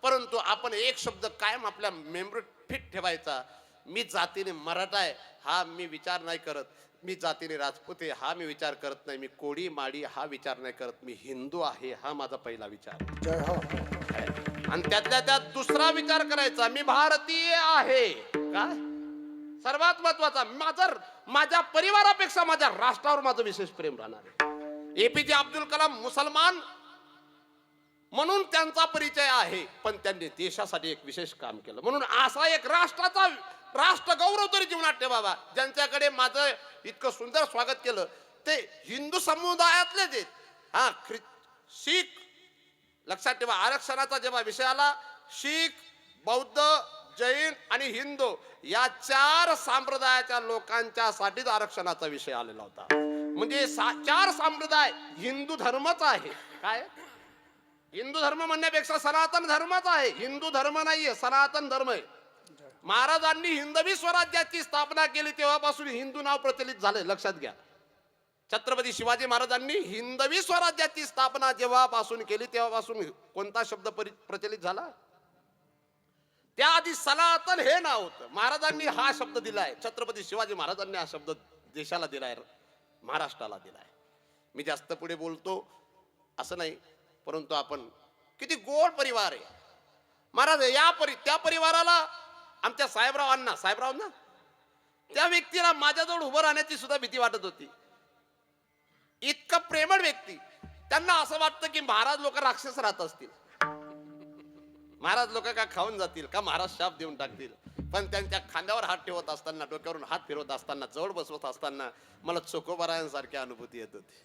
परंतु आपण एक शब्द कायम आपल्या मेमरीत फिट ठेवायचा. मी जातीने मराठा आहे हा मी विचार नाही करत, मी जातीने राजपूत आहे हा मी विचार करत नाही, मी कोळी माडी हा विचार नाही करत, मी हिंदू आहे हा माझा पहिला विचार. जय हो. आणि त्यातल्या त्यात दुसरा विचार करायचा, मी भारतीय आहे. काय सर्वात महत्वाचा, माझ्या परिवारापेक्षा माझ्या राष्ट्रावर माझं विशेष प्रेम राहणार आहे. एपीजे अब्दुल कलाम मुसलमान म्हणून त्यांचा परिचय आहे, पण त्यांनी देशासाठी एक विशेष काम केलं. म्हणून असा एक राष्ट्र गौरव तरी जीवनात ठेवावा. ज्यांच्याकडे माझं इतकं सुंदर स्वागत केलं ते हिंदू समुदायातलेच आहेत. हा शीख लक्षात ठेवा, आरक्षणाचा जेव्हा विषय आला, शीख, बौद्ध, जैन आणि हिंदू या 4 संप्रदायाच्या लोकांच्या साठीच आरक्षणाचा विषय आलेला होता. म्हणजे 4 संप्रदाय हिंदू धर्मच आहे. काय हिंदू धर्म म्हणण्यापेक्षा सनातन धर्मच आहे. हिंदू धर्म नाहीये, सनातन धर्म आहे. महाराजांनी हिंदवी स्वराज्याची स्थापना केली तेव्हापासून हिंदू नाव प्रचलित झालंय, लक्षात घ्या. छत्रपती शिवाजी महाराजांनी हिंदवी स्वराज्याची स्थापना जेव्हापासून केली तेव्हापासून कोणता शब्द प्रचलित झाला? त्याआधी सनातन हे नाव होतं. महाराजांनी हा शब्द दिलाय, छत्रपती शिवाजी महाराजांनी हा शब्द देशाला दिलाय, महाराष्ट्राला दिलाय. मी जास्त पुढे बोलतो असं नाही, परंतु आपण किती गोड परिवार आहे महाराज. त्या परिवाराला आमच्या साहेबरावांना त्या व्यक्तीला माझ्याजवळ उभं राहण्याची सुद्धा भीती वाटत होती. इतकं प्रेमळ व्यक्ती. त्यांना असं वाटतं की महाराज लोक राक्षस राहत असतील, महाराज लोक का खाऊन जातील का, महाराज शाप देऊन टाकतील. पण त्यांच्या खांद्यावर हात ठेवत असताना, डोक्यावरून हात फिरवत असताना, जवळ बसवत असताना मला चोखोबारायांसारखी अनुभूती येत होती.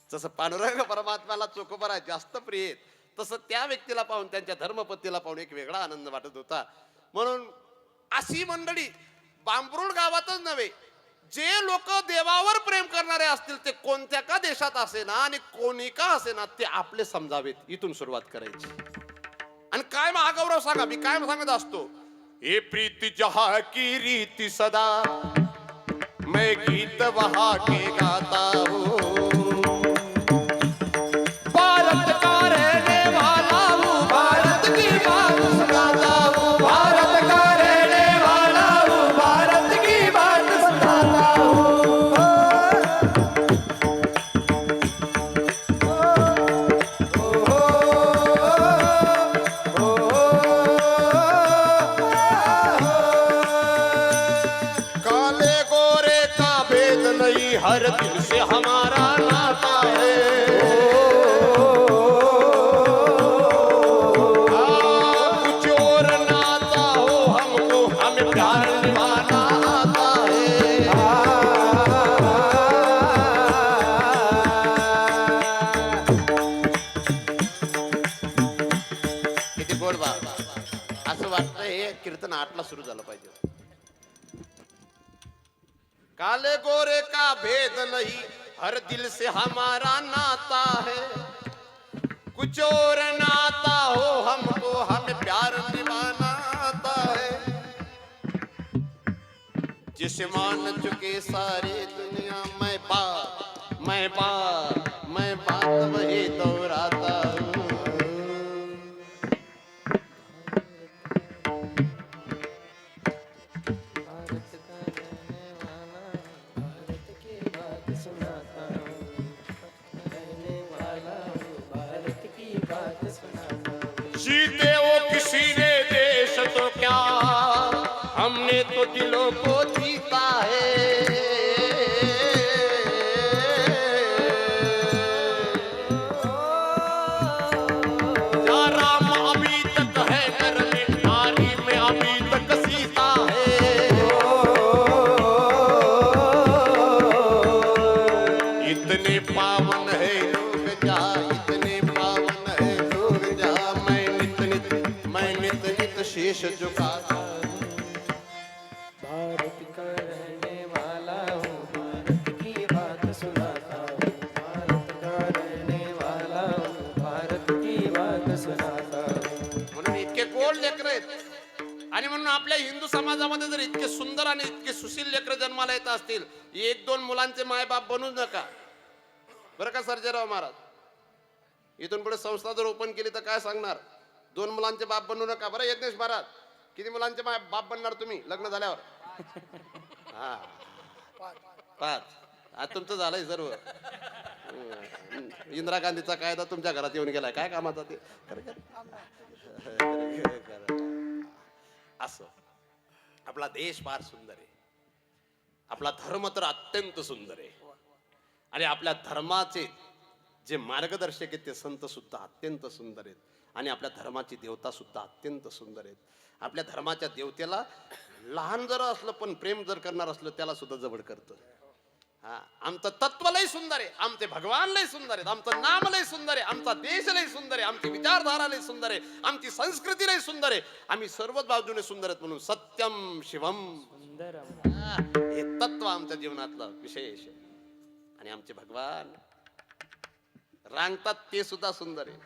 जसं पांडुरंग परमात्म्याला चोखोबारा जास्त प्रिय आहेत, तसं त्या व्यक्तीला पाहून, त्यांच्या धर्मपत्नीला पाहून एक वेगळा आनंद वाटत होता. म्हणून अशी मंडळी बांबरुळ गावातच नव्हे, जे लोक देवावर प्रेम करणारे असतील ते कोणत्या का देशात असेना आणि कोणी का असेना, ते आपले समजावेत. इथून सुरुवात करायची. आणि काय महागौरव सांगा, मी काय सांगत असतो, हे प्रीति जहा की रीति सदा, मैं गीत वहा के गाता हूँ, भारत का रहने वाला हूँ, भारत की बात सुनाता हूँ, भारत का रहने वाला हूँ, भारत की बात सुनाता हूँ. काले गोरे का भेद नहीं, हर दिल से हमारा नाता है. कुछ और नाता हो हमको, हमें प्यार निभाना आता है. किती गोड बाबा. असं वाटतं हे कीर्तन 8ला सुरू झालं पाहिजे. काले गोरे का भेद नहीं, हर दिल से हमारा नाता है. कुछ और नाता हो हमको, हमें प्यार निभाना आता है. जिसे मान चुके सारी दुनिया, मैं बात वही दोहराता हूँ. जीते वो किसी ने देश तो क्या, हमने तो दिलों को जीता है. जा राम अभी तक है घर में, नारी में अभी तक सीता है. इतने पावन है लोग जा, इतने पावन है लोग जा, मैं नित नित शीश झुकाता हूँ. भारत का रहने वाला हूँ, भारत की बात सुनाता हूँ, भारत का रहने वाला हूँ, भारत की बात सुनाता हूँ. म्हणून इतके गोड लेकर आहेत. आणि म्हणून आपल्या हिंदू समाजामध्ये जर इतके सुंदर आणि इतके सुशील लेकर जन्माला येत असतील, 1-2 मुलांचे मायबाप बनूच नका बरं का सर्जेराव महाराज. इथून पुढे संस्था जर ओपन केली तर काय सांगणार, 2 मुलांचे बाप बनू नका बरं. यज्ञेश महाराज, किती मुलांचे बाप बनणार तुम्ही लग्न झाल्यावर? हा 5. आज तुमचं झालंय सर्व. इंदिरा गांधीचा कायदा तुमच्या घरात येऊन गेलाय, काय कामाचा ते. असं आपला देश फार सुंदर आहे, आपला धर्म तर अत्यंत सुंदर आहे. आणि आपल्या धर्माचे जे मार्गदर्शक आहेत ते संत सुद्धा अत्यंत सुंदर आहेत. आणि आपल्या धर्माची देवता सुद्धा अत्यंत सुंदर आहेत. आपल्या धर्माच्या देवतेला लहान जर असलं पण प्रेम जर करणार असलं त्याला सुद्धा जवळ करतं. हा, आमचं तत्व लय सुंदर आहे, आमचे भगवान लय सुंदर आहेत, आमचं नाम लय सुंदर आहे, आमचा देश लय सुंदर आहे, आमची विचारधारा लय सुंदर आहे, आमची संस्कृती लय सुंदर आहे. आम्ही सर्वच बाजूने सुंदर आहेत. म्हणून सत्यम शिवम, हे तत्व आमच्या जीवनातलं विशेष. आणि आमचे भगवान रांगतात ते सुद्धा सुंदर आहे,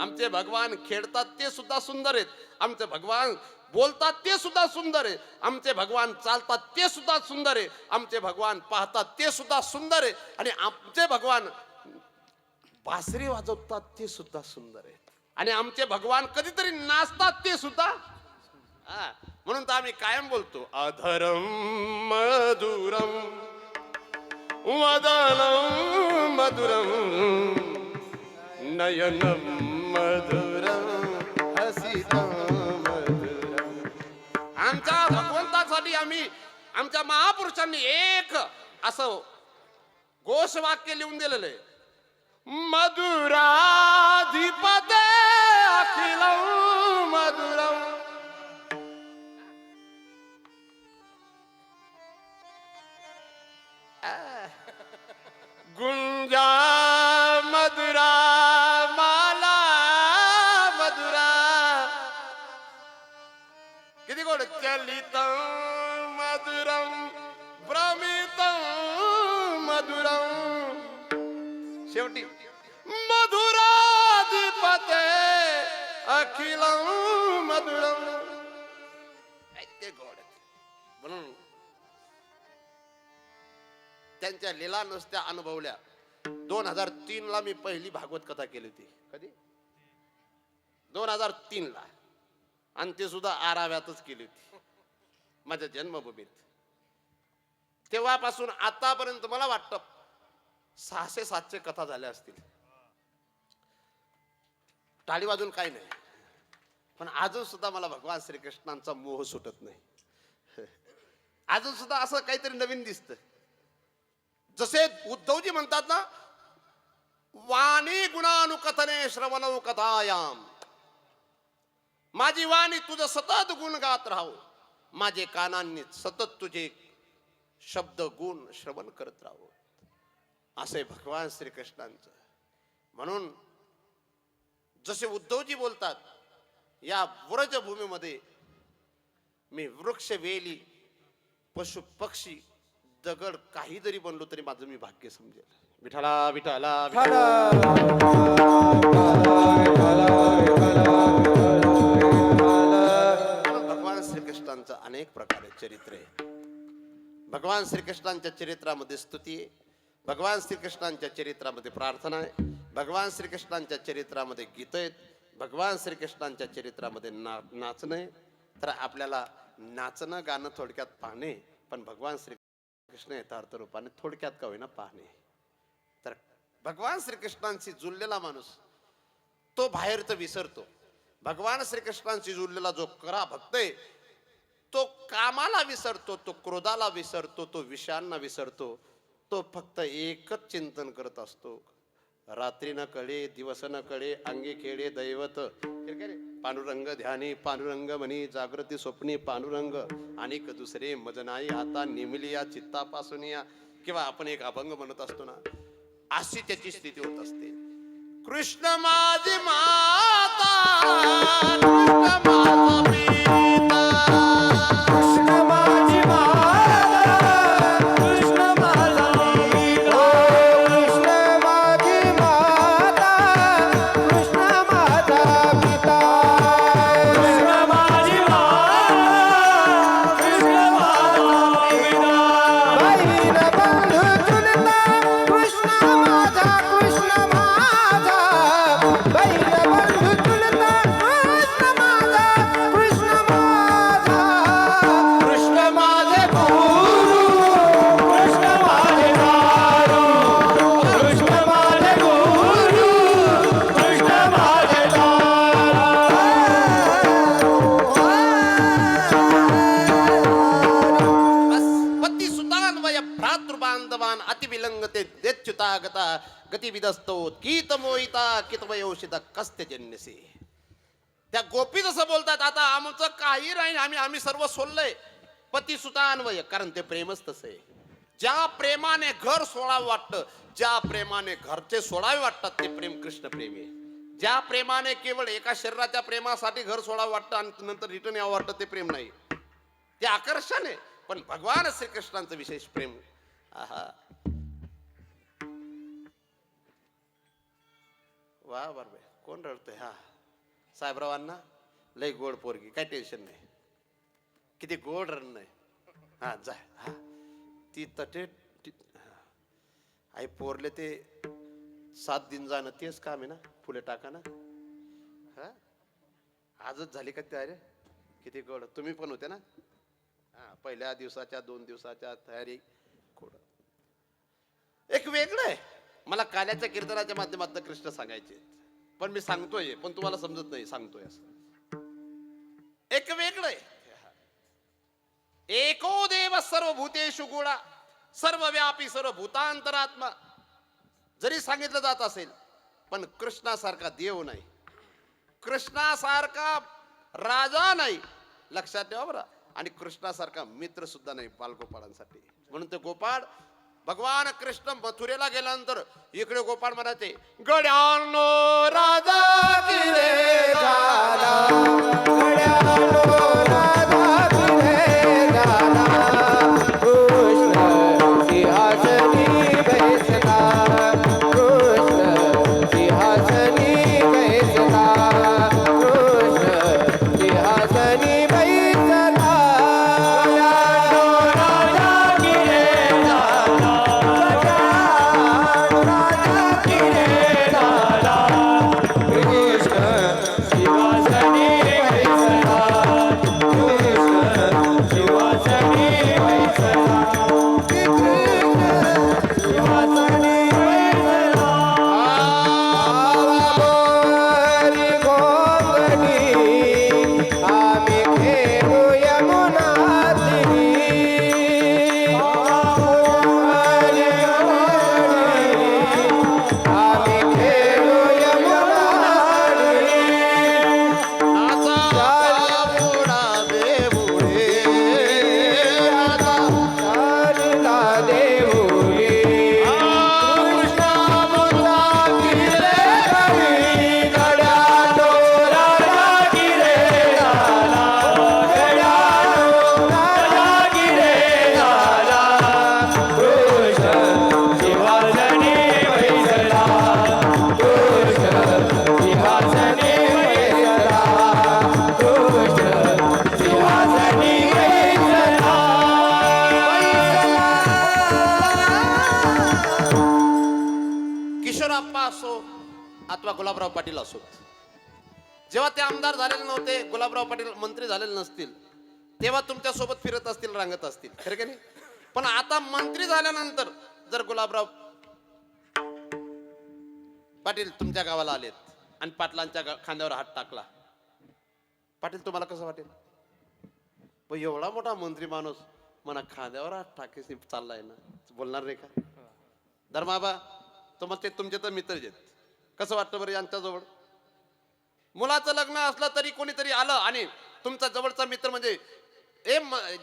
आमचे भगवान खेळतात ते सुद्धा सुंदर आहेत, आमचे भगवान बोलतात ते सुद्धा सुंदर आहे, आमचे भगवान चालतात ते सुद्धा सुंदर आहे, आमचे भगवान पाहतात ते सुद्धा सुंदर आहे, आणि आमचे भगवान बासरी वाजवतात ते सुद्धा सुंदर आहे, आणि आमचे भगवान कधीतरी नाचतात ते सुद्धा. हा, म्हणून तर आम्ही कायम बोलतो अधरम मधुरम वदनम मधुरम नयनम मधुरम हसितम मधुरम. आमच्या भगवंतासाठी आम्ही आमच्या महापुरुषांनी एक असं घोषवाक्य लिहून दिलेलं आहे. मधुराधिपते अखिलम मधुरम. गुंजा मधुरा माला मधुरा. किती गोड. चलित मधुरम भ्रमित मधुरम. शेवटी मधुराधिपते अखिलम मधुरम. ते गोड. म्हणून त्यांच्या लीला नुसत्या अनुभवल्या. 2003 ला मी पहिली भागवत कथा केली होती. कधी? 2003 ला. आणि ते सुद्धा आराव्यातच केली होती माझ्या जन्मभूमीत. तेव्हापासून आतापर्यंत मला वाटतं 600-700 कथा झाल्या असतील. टाळी वाजून काही नाही, पण अजून सुद्धा मला भगवान श्रीकृष्णांचा मोह सुटत नाही. अजून सुद्धा असं काहीतरी नवीन दिसतं. जसे उद्धवजी म्हणतात ना, वाणी गुणानुकथने श्रवणौ कथायाम. माझी वाणी तुझं सतत गुण गात राहो, माझे कानांनी सतत तुझे शब्द गुण श्रवण करत राहो. असे भगवान श्रीकृष्णांचं. म्हणून जसे उद्धवजी बोलतात, या व्रजभूमीमध्ये मी वृक्ष वेली पशु पक्षी दगड काही जरी बनलो तरी माझं मी भाग्य समजेल. विठ्ठला विठ्ठला भगवान श्रीकृष्णांचं अनेक प्रकारे चरित्र आहे. भगवान श्रीकृष्णांच्या चरित्रामध्ये स्तुती आहे, भगवान श्रीकृष्णांच्या चरित्रामध्ये प्रार्थना आहे, भगवान श्रीकृष्णांच्या चरित्रामध्ये गीत आहेत, भगवान श्रीकृष्णांच्या चरित्रामध्ये नाचणं आहे. तर आपल्याला नाचणं गाणं थोडक्यात पाहणे, पण भगवान श्रीकृष्ण यथार्थ रूपाने थोडक्यात का होईना पाहणे. तर भगवान श्रीकृष्णांशी जुळलेला माणूस तो बाहेर तर विसरतो. भगवान श्रीकृष्णांशी जुळलेला जो खरा भक्त आहे तो कामाला विसरतो, तो क्रोधाला विसरतो, तो विषयांना विसरतो. तो फक्त एकच चिंतन करत असतो. रात्री न कळे दिवस न कळे अंगी खेळे दैवत. पांडुरंग ध्यानी पांडुरंग मनी जागृती स्वप्नी पांडुरंग अनेक दुसरे मज नाही आता निमिली या चित्तापासून या. किंवा आपण एक अभंग म्हणत असतो ना, अशी त्याची स्थिती होत असते. कृष्ण माझी माता कृष्ण माझा पिता. कृष्ण माझी माता कृष्ण माझा पिता. कृष्ण माझी माता कृष्ण माझा पिता. कृष्ण माझी माता कृष्ण माझा पिता. बहीण बंधू चुलता कृष्ण माझा कृष्ण माझा. बहीण बंधू चुलता कृष्ण माझा कृष्ण माझा. कृष्ण माझे गुरु कृष्ण माझे दारू. कृष्ण माझे गुरु कृष्ण माझे बस पती सुतान वय भ्रातृबांधवान अतिविलंगते देच्युतागता गतिविदस्तो गीत मोहिता कितवयोषिता कस्त्यजन्यसे. त्या गोपी जसं बोलतात, आता आमचं काही राहील, आम्ही सर्व सोडलंय. पती सुतान्वय, कारण ते प्रेमच तसं आहे. ज्या प्रेमाने घर सोडावं वाटतं, ज्या प्रेमाने घरचे सोडावे वाटतात, ते प्रेम कृष्ण प्रेम आहे. ज्या प्रेमाने केवळ एका शरीराच्या प्रेमासाठी घर सोडावं वाटतं आणि नंतर रिटर्न यावं वाटतं, ते प्रेम नाही, ते आकर्षण आहे. पण भगवान श्रीकृष्णांचं विशेष प्रेम. आहा वा बरोबर. कोण रडतोय? हा साहेबरावांना लय गोड पोरगी, काय टेन्शन नाही. किती गोड रडणं आहे. हा जा. हा ती तटे आई पोरले ते 7 दिन जाणं तेच काम आहे ना, फुले टाका ना. हा आजच झाली का तयारी? किती गोड. तुम्ही पण होते ना. हा, पहिल्या दिवसाच्या 2 दिवसाच्या तयारी गोड. एक वेगळं आहे. मला काल्याच्या कीर्तनाच्या माध्यमातून कृष्ण सांगायचे, पण मी सांगतोय, पण तुम्हाला समजत नाही सांगतोय असं. एक वेगळं आहे. एको देव सर्व भूतेषु गुणा सर्वव्यापी सर्व भूतांतरात्मा जरी सांगितलं जात असेल, पण कृष्णासारखा देव नाही, कृष्णासारखा राजा नाही, लक्षात ठेवा बरं. आणि कृष्णासारखा मित्र सुद्धा नाही बालगोपाळांसाठी. म्हणून ते गोपाळ भगवान कृष्ण मथुरेला गेल्यानंतर इकडे गोपाळ म्हणायचे, गड्यानो राजा की रे झाला, गड्यानो राजा की रे झाला, कृष्ण सिंहासनी बैसला, कृष्ण सिंहासनी बैसला, कृष्ण सिंहासनी बैसला. किशोरप्पा असो अथवा गुलाबराव पाटील असो, जेव्हा ते आमदार झालेले नव्हते, गुलाबराव पाटील मंत्री झालेले नसतील, तेव्हा तुमच्या सोबत फिरत असतील, रांगत असतील, खरं की नाही? पण आता मंत्री झाल्यानंतर जर गुलाबराव पाटील तुमच्या गावाला आलेत आणि पाटलांच्या खांद्यावर हात टाकला, पाटील तुम्हाला कसं वाटेल? पण एवढा मोठा मंत्री माणूस म्हणा खांद्यावर हात टाकायची चाललाय ना, बोलणार नाही का? धर्माबा तुमचे तर मित्रच आहेत, कसं वाटतं बरं यांच्याजवळ? मुलाचं लग्न असलं तरी कोणीतरी आलं आणि तुमचा जवळचा मित्र म्हणजे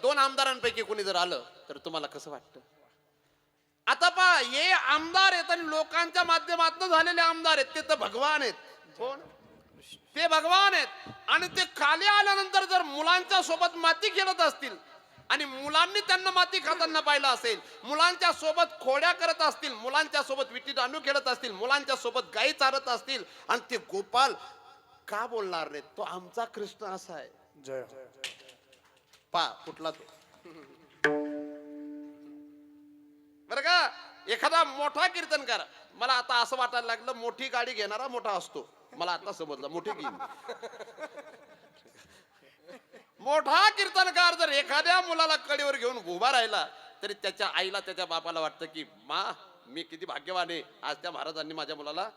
2 आमदारांपैकी कोणी जर आलं तर तुम्हाला कसं वाटतं? आता पहा, हे आमदार आहेत आणि लोकांच्या माध्यमातून झालेले आमदार आहेत, ते तर भगवान आहेत. कोण? ते भगवान आहेत. आणि ते खाली आल्यानंतर जर मुलांच्या सोबत माती खेळत असतील आणि मुलांनी त्यांना माती खाताना पाहिलं असेल, मुलांच्या सोबत खोड्या करत असतील, मुलांच्या सोबत विटी दांडू खेळत असतील, मुलांच्या सोबत गाई चारत असतील, आणि ते गोपाल का बोलणार नाही? तो आमचा कृष्ण असा आहे. जय पा कुठला तो बरं का? एखादा मोठा कीर्तनकार, मला आता असं वाटायला लागलं मोठी गाडी घेणारा मोठा असतो, मला आता समजलं, मोठी घेईन. मोठा कीर्तनकार जर एखाद्या मुलाला कडीवर घेऊन उभा राहिला तरी त्याच्या आईला त्याच्या बापाला वाटतं की मा मी किती भाग्यवान आहे, आज त्या महाराजांनी माझ्या मुलाला.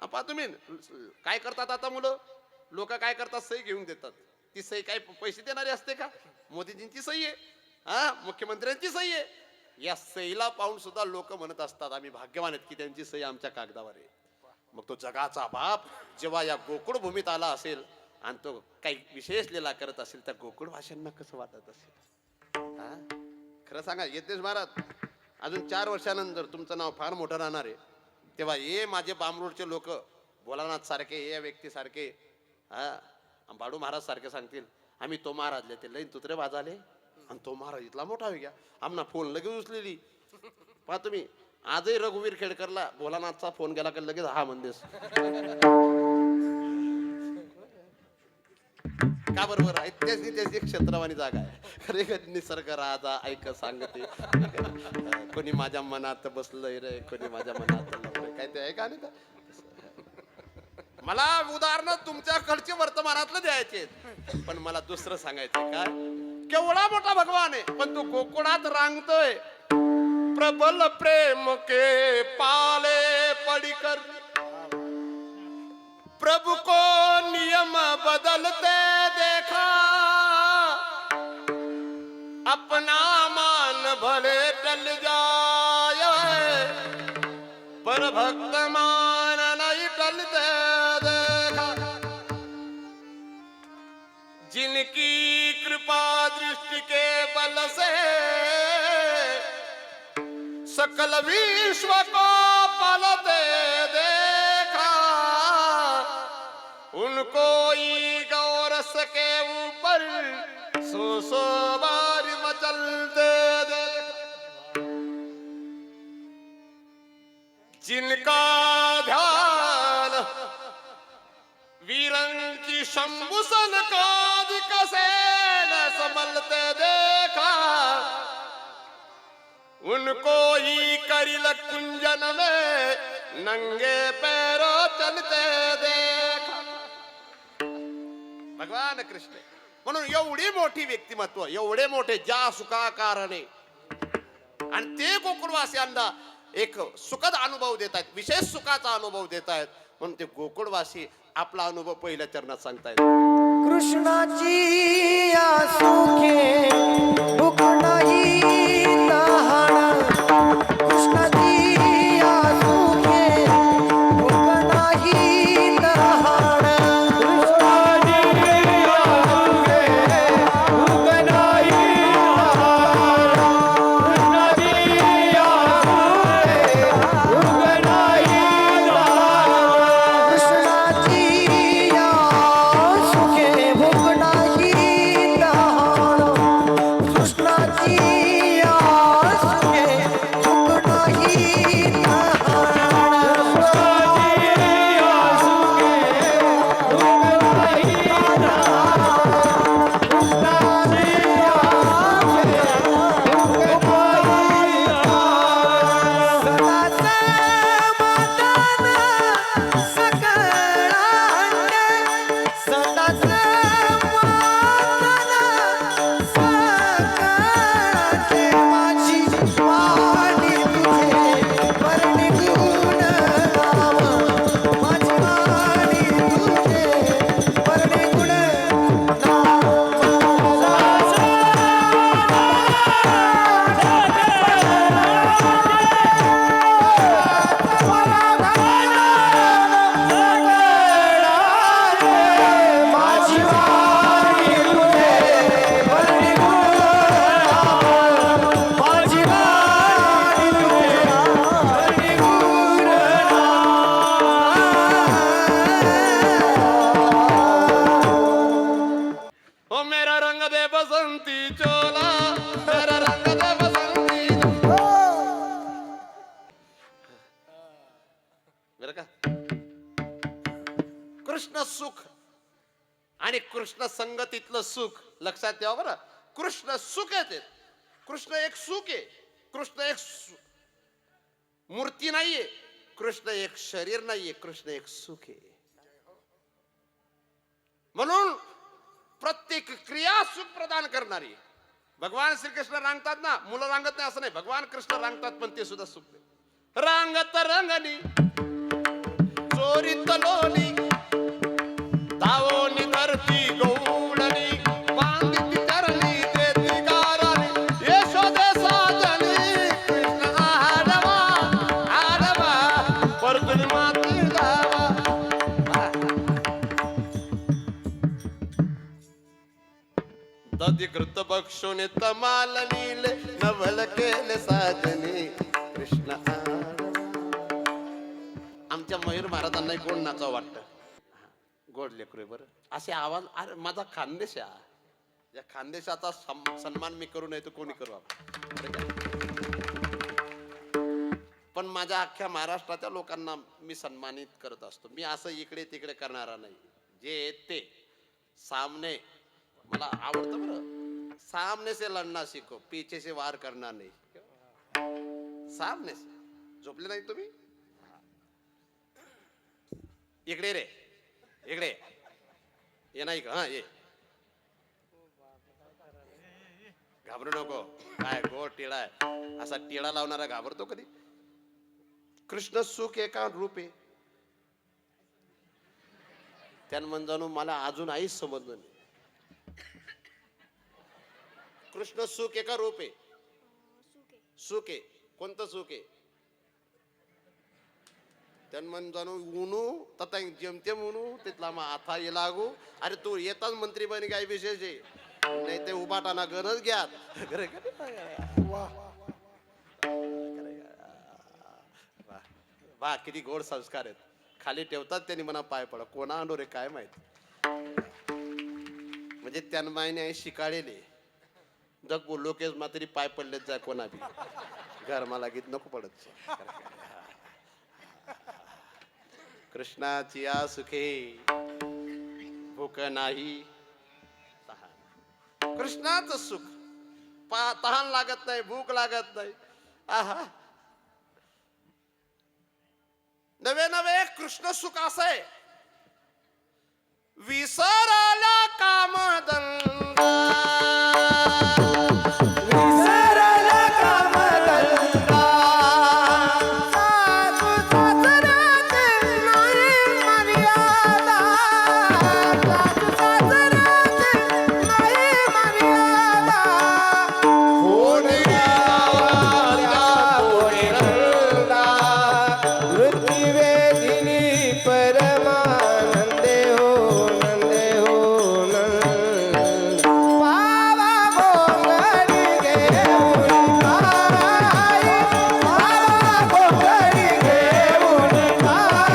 पहा तुम्ही काय करतात आता मुलं, लोक काय करतात, सही घेऊन देतात. ती सही काय पैसे देणारी असते का? मोदीजींची सही आहे, हा, मुख्यमंत्र्यांची सही आहे. या सहीला पाहून सुद्धा लोक म्हणत असतात आम्ही भाग्यवान आहेत की त्यांची सही आमच्या कागदावर आहे. मग तो जगाचा बाप जेव्हा या गोकुळ भूमीत आला असेल आणि तो काही विशेष लीला करत असेल, त्या गोकुळ भाषांना कसं वाटत असेल? खरं सांगा यज्ञेश महाराज, अजून 4 वर्षानंतर तुमचं नाव फार मोठं राहणार आहे. तेव्हा हे माझे बामरोडचे लोक भोलानाथ सारखे, या व्यक्ती सारखे, बाळू महाराज सारखे सांगतील आम्ही तो महाराज ते लईन तुत्रे वाजाले आणि तो महाराज इथला मोठा हो गया, आमना फोन लगेच उचलेली. पहा तुम्ही, आजही रघुवीर खेडकरला भोलानाथचा फोन गेला की लगेच हा म्हणतेस का बरोबर? ऐतिहासिक क्षेत्रवाणी जागा आहे. खरे निसर्ग राजा ऐक सांगते, कोणी माझ्या मनात बसलंय रे, कोणी माझ्या मनात लपलंय, काय ते आहे का? नाही का? मला उदाहरण तुमच्याकडचे वर्तमानातलं द्यायचे, पण मला दुसरं सांगायचं काय, केवढा मोठा भगवान आहे पण तू गोकुळात रांगतोय. प्रबल प्रेम के पाले पडिकर प्रभु को नियम बदलते देखा, अपना मान भले टल जाए पर भक्त मान नहीं टलते देखा. जिनकी कृपा दृष्टि के बल से सकल विश्व को पलते देखा, उनको ही गौरस के ऊपर सो बार मचलते देखा. जिनका ध्यान वीरंची शंभुसन कादिक से न संभलते देखा, उनको ही करिल कुंजन में नंगे पैरों चलते देखा. भगवान कृष्ण म्हणून एवढी मोठी व्यक्तिमत्व, एवढे मोठे ज्या सुखाकारणे, आणि ते गोकुळवासियांना एक सुखद अनुभव देत आहेत, विशेष सुखाचा अनुभव देत आहेत. म्हणून ते गोकुळवासी आपला अनुभव पहिल्या चरणात सांगतायत. कृष्णाची या सुखे भूक नाही तहान, कृष्णाची या सुखे भूक नाही तहान, कृष्णाची या सुखे भूक नाही तहान, कृष्णाची या सुखे भूक नाही तहान, कृष्णाची या सुखे भूक नाही तहान, कृष्णाची या सुखे भूक नाही तहान, कृष्णाची या सुखे भूक नाही तहान, कृष्णाची या सुखे भूक नाही तहान. सदाचे मातन सकळांडे, सदाचे मातन सकळांडे, माझी वाणी तुझे वर्णिगुण नाम, माझी वाणी तुझे वर्णिगुण नाम. माझी वाणी तुझे वर्णिगुण नाम, माझी वाणी तुझे वर्णिगुण ओ मेरा रंग दे बसंती चोला, मेरा रंग दे बसंती बरं का. कृष्ण सुख आणि कृष्ण संगतीतलं सुख लक्षात ठेवा बरं. कृष्ण सुख येते, कृष्ण एक सुख आहे, कृष्ण एक मूर्ती नाहीये, कृष्ण एक शरीर नाहीये, कृष्ण एक सुख आहे. म्हणून प्रत्येक क्रिया सुख प्रदान करणारी. भगवान श्रीकृष्ण रांगतात ना, मुलं रांगत नाही असं नाही, भगवान कृष्ण रांगतात पण ते सुद्धा सुख आहे. रांगत रंगनी चोरीत लोली, धावोनी धरती गौडणी, बांधिती चरणी देती गाराणी, यशोदे साजनी कृष्ण आडवा आडवा परतुनी माती गावा. दधिकृत बक्षोने तमाल नीले, नवल केले साजनी कृष्ण आडवा. आमच्या मयूर महाराजांना गोड नाचावं वाटतं, गोड लेकरू आहे बरं. असे आवाज, अरे माझा खानदेश आहे, या खानदेशाचा सन्मान मी करू नये तर कोणी करू आपण. पण माझ्या अख्ख्या महाराष्ट्राच्या लोकांना मी सन्मानित करत असतो. मी असं इकडे तिकडे करणारा नाही. जे ते सामने मला आवडतं बरं. सामने से लढना शिको, पीछे से वार करणार नाही. सामने से. झोपले नाही तुम्ही? इकडे रे, इकडे ये नाही का हा ये घाबरू नको काय गोड टिळा आहे असा टिळा लावणारा घाबरतो कधी कृष्ण सुख एका रूप आहे त्यानं म्हण जाणू मला अजून आईच समजलं नाही कृष्ण सुख एका रूप आहे सुख आहे कोणतं सुख आहे त्यानं म्हण जाणू उनू तथा जेमतेम उनू तिथला मग आता ये लागू अरे तू येताच मंत्री बनी काय विशेष आहे नाही ते उभाटाना गरज घ्या वा किती गोड संस्कार आहेत खाली ठेवतात त्यांनी मना पाय पडा कोणा आणो रे काय माहित म्हणजे त्यान मायने शिकाळलेले जग बोललो केस मात्री पाय पडलेत जाय कोणा बी घर मला गीत नको पडत कृष्णाची या सुखे भूक नाही तहान कृष्णाचं सुख तहान लागत नाही भूक लागत नाही आहा नवे नवे कृष्ण सुख असय विसरला कामधंदा विसरला कामधंदा साधू सासऱ्यात नाही मर्यादा साधू सासऱ्यात नाही मर्यादा कोणी गावाला कोणी नंदा वृत्ती वेदिनी परमानंदे हो नंदे हो नंद बाबा गोंगडी घेऊन काय बाबा गोंगडी घेऊन काय बाबा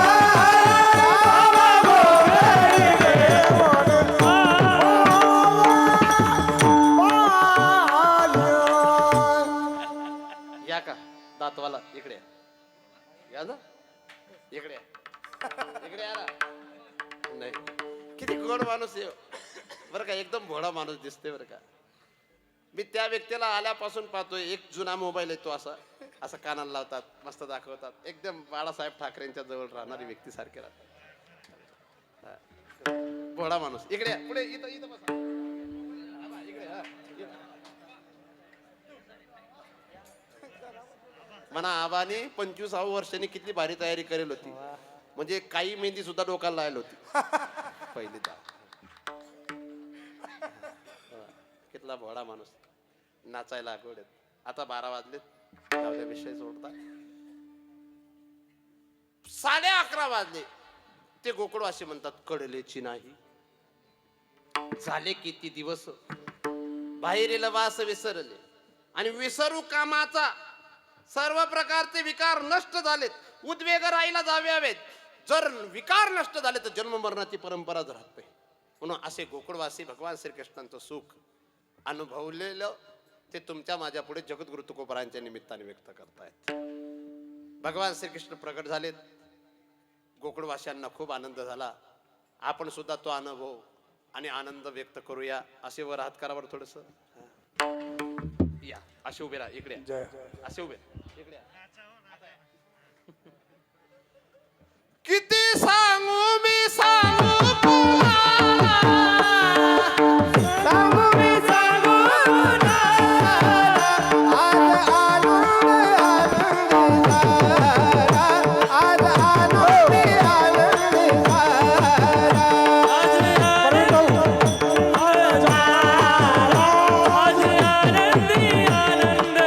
या का दातवाला इकडे या ना इकडे इकडे या ना नाही किती गोड माणूस आहे बरं का एकदम भोळा माणूस दिसते बरं का मी त्या व्यक्तीला आल्यापासून पाहतोय एक जुना मोबाईल आहे तो असा असा कानाला लावतात मस्त दाखवतात एकदम बाळासाहेब ठाकरेंच्या जवळ राहणारी व्यक्ती सारखे राहतात भोळा माणूस इकडे पुढे इथं इथं बसा इकडे म्हणा आबाने 25व्या वर्षांनी किती भारी तयारी करेल होती म्हणजे काही मेहंदी सुद्धा डोक्याला लावली होती पहिली कितला भोळा माणूस नाचायला गोड आता 12 वाजलेत जाऊद्या विषय सोडता 11:30 वाजले ते गोकुळवासी म्हणतात कळलेची नाही झाले किती दिवस बाहेरील वास विसरले आणि विसरू कामाचा सर्व प्रकारचे विकार नष्ट झालेत उद्वेग राहीला जावे हवेत जर विकार नष्ट झाले तर जन्म मरणाची परंपरा राहत नाही म्हणून असे गोकुळवासी भगवान श्रीकृष्णांचं सुख अनुभवलेलं ते तुमच्या माझ्या पुढे जगद्गुरु तुकोबारायांच्या निमित्ताने व्यक्त करतायत भगवान श्रीकृष्ण प्रकट झालेत गोकुळवासियांना खूप आनंद झाला आपण सुद्धा तो अनुभव आणि आनंद व्यक्त करूया असे वर हात करावर थोडस या असे उभे राहा इकडे असे उभे इकडे किती सांगू मी सांगू सांगू मी सांगू आज आनंद आज आनंदी आनंदी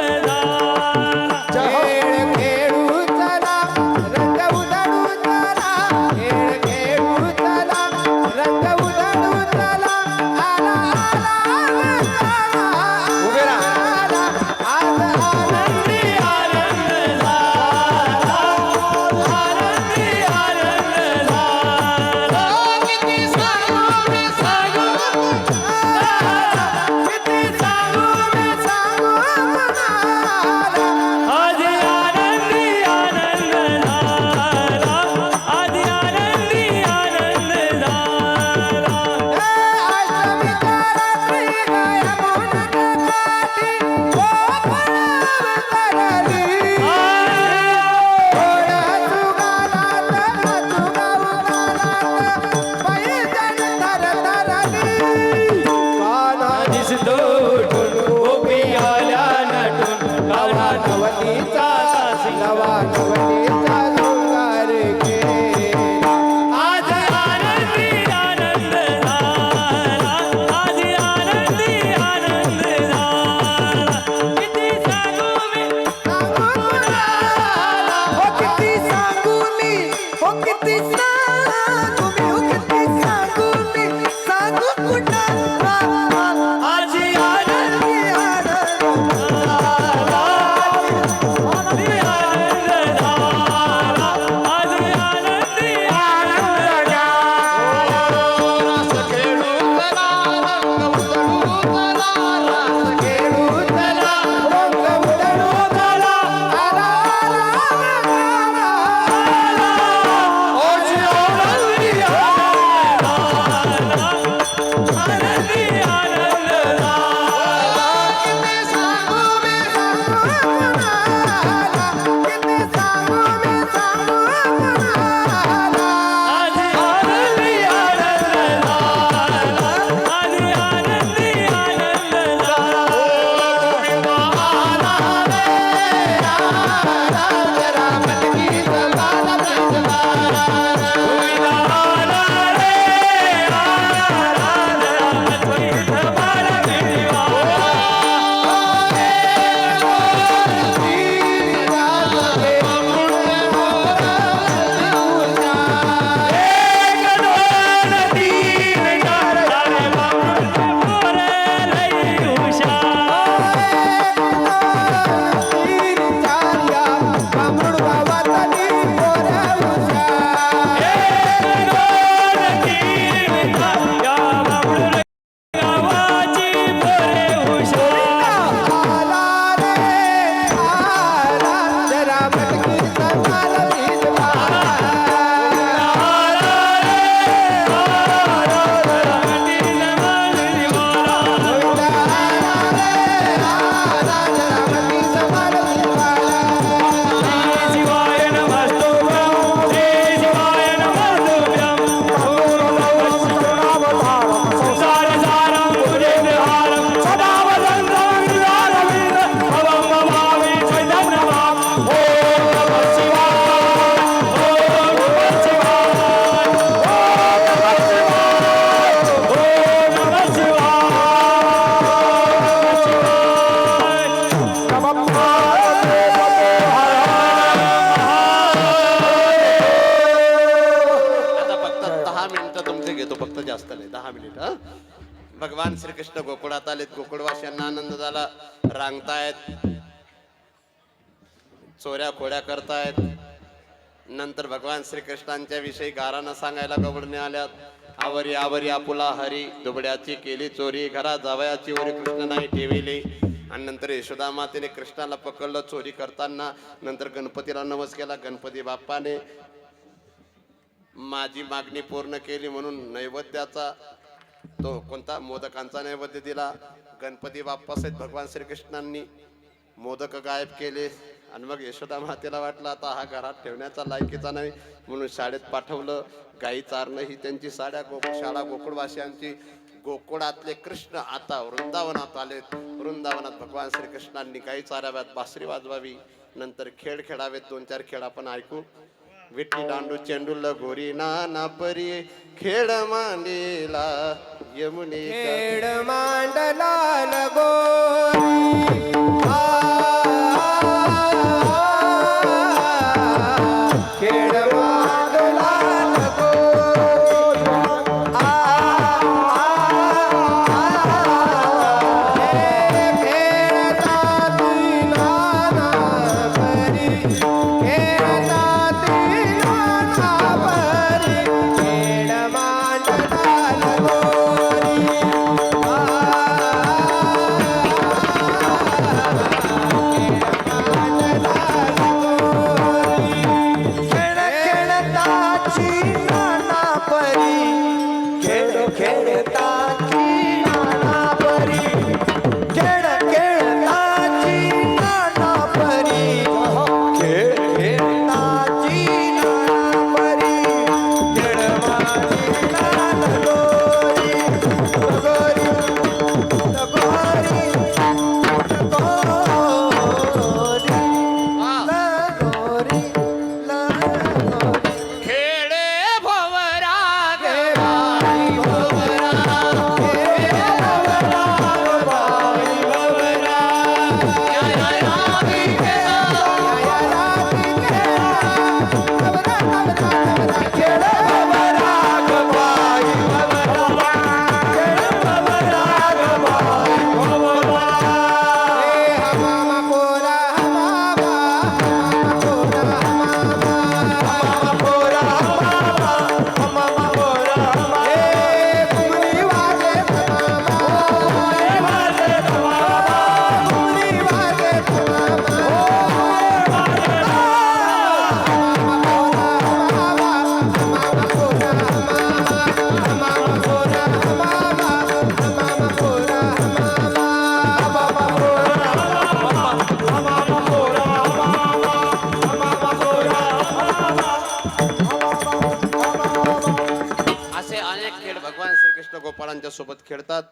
सांगू मी किती सांगू मी सांगू कुणाला आजी आनंदी आनंदी आनंदी आनंद झाला आजी आनंदी आनंद रस खेळू चला, रंग उधळू चला, रस खेळू चला, रंग उधळू झाला आला आजी आनंदी आनंद आनंदी आनंद किती सांगू मी सांगू कुणाला किती सांगू मी सांगू कुणाला आजी आनंदी आनंद आजी आनंदी आनंद आता फक्त 10 मिनिटं तुमचे घेतो, फक्त जास्त नाही, 10 मिनिट. हा, भगवान श्रीकृष्ण गोकुळात आलेत. गोकुळवासियांना आनंद झाला. रांगतायत, चोऱ्या खोड्या करतायत. नंतर भगवान श्रीकृष्णांच्या विषयी गारानं सांगायला गवळणे आल्यात. आवरी आवरी आपुला हरी, दुबड्याची केली चोरी, घरात जावयाची ओरी कृष्ण नाही ठेविली. आणि नंतर यशोदा मातेने कृष्णाला पकडलं चोरी करताना. नंतर गणपतीला नवस केला. गणपती बाप्पाने माझी मागणी पूर्ण केली म्हणून नैवेद्याचा, तो कोणता, मोदकांचा नैवेद्य दिला. गणपती बाप्पासहित भगवान श्रीकृष्णांनी मोदक गायब केले. आणि मग यशोदा मातेला वाटलं आता हा घरात ठेवण्याचा लायकीचा नाही, म्हणून शाळेत पाठवलं. गाई चारणं ही त्यांची शाळा गोकुळवासियांची. गोकुळातले कृष्ण आता वृंदावनात आलेत. वृंदावनात भगवान श्रीकृष्णांनी गाई चाराव्यात, बासरी वाजवावी, नंतर खेळ खेळावेत. 2-4 खेळ आपण ऐकू. विठी दांडू चेंडू लगोरी नाना परी, खेळ मांडीला यमुने खेळ मांडला लगोरी खेळ मांडला कृष्ण गोपाळांच्या सोबत खेळतात.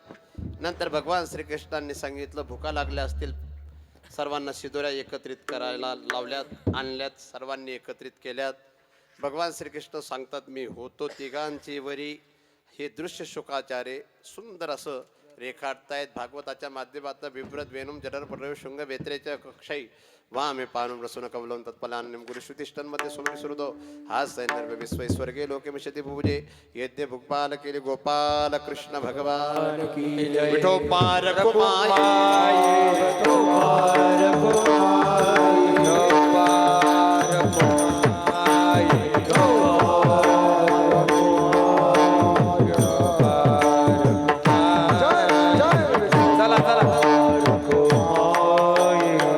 नंतर भगवान श्रीकृष्णांनी सांगितलं भुका लागल्या असतील, सर्वांना शिदोऱ्या एकत्रित करायला लावल्यात, आणल्यात, सर्वांनी एकत्रित केल्यात. भगवान श्रीकृष्ण सांगतात मी होतो तिघांची वरी. हे दृश्य शुकाचार्य सुंदर असं रेखाटतायत भागवताच्या माध्यमातून. बिभ्रत वेणुम जडर प्रयोग शृंग वेत्रेच्या कक्षाई वामे पानुम रसून कवलं तत्पलान्यम गुरुश्रुतिष्ठन मध्ये सोमी सुहृदो हा सैनर्व विश्व स्वर्गे लोके मिशति भुजे यद्य भुगपाल केले गोपाल कृष्ण भगवान की जय. विठो पार कुमाय चला चला विठोबार कुमार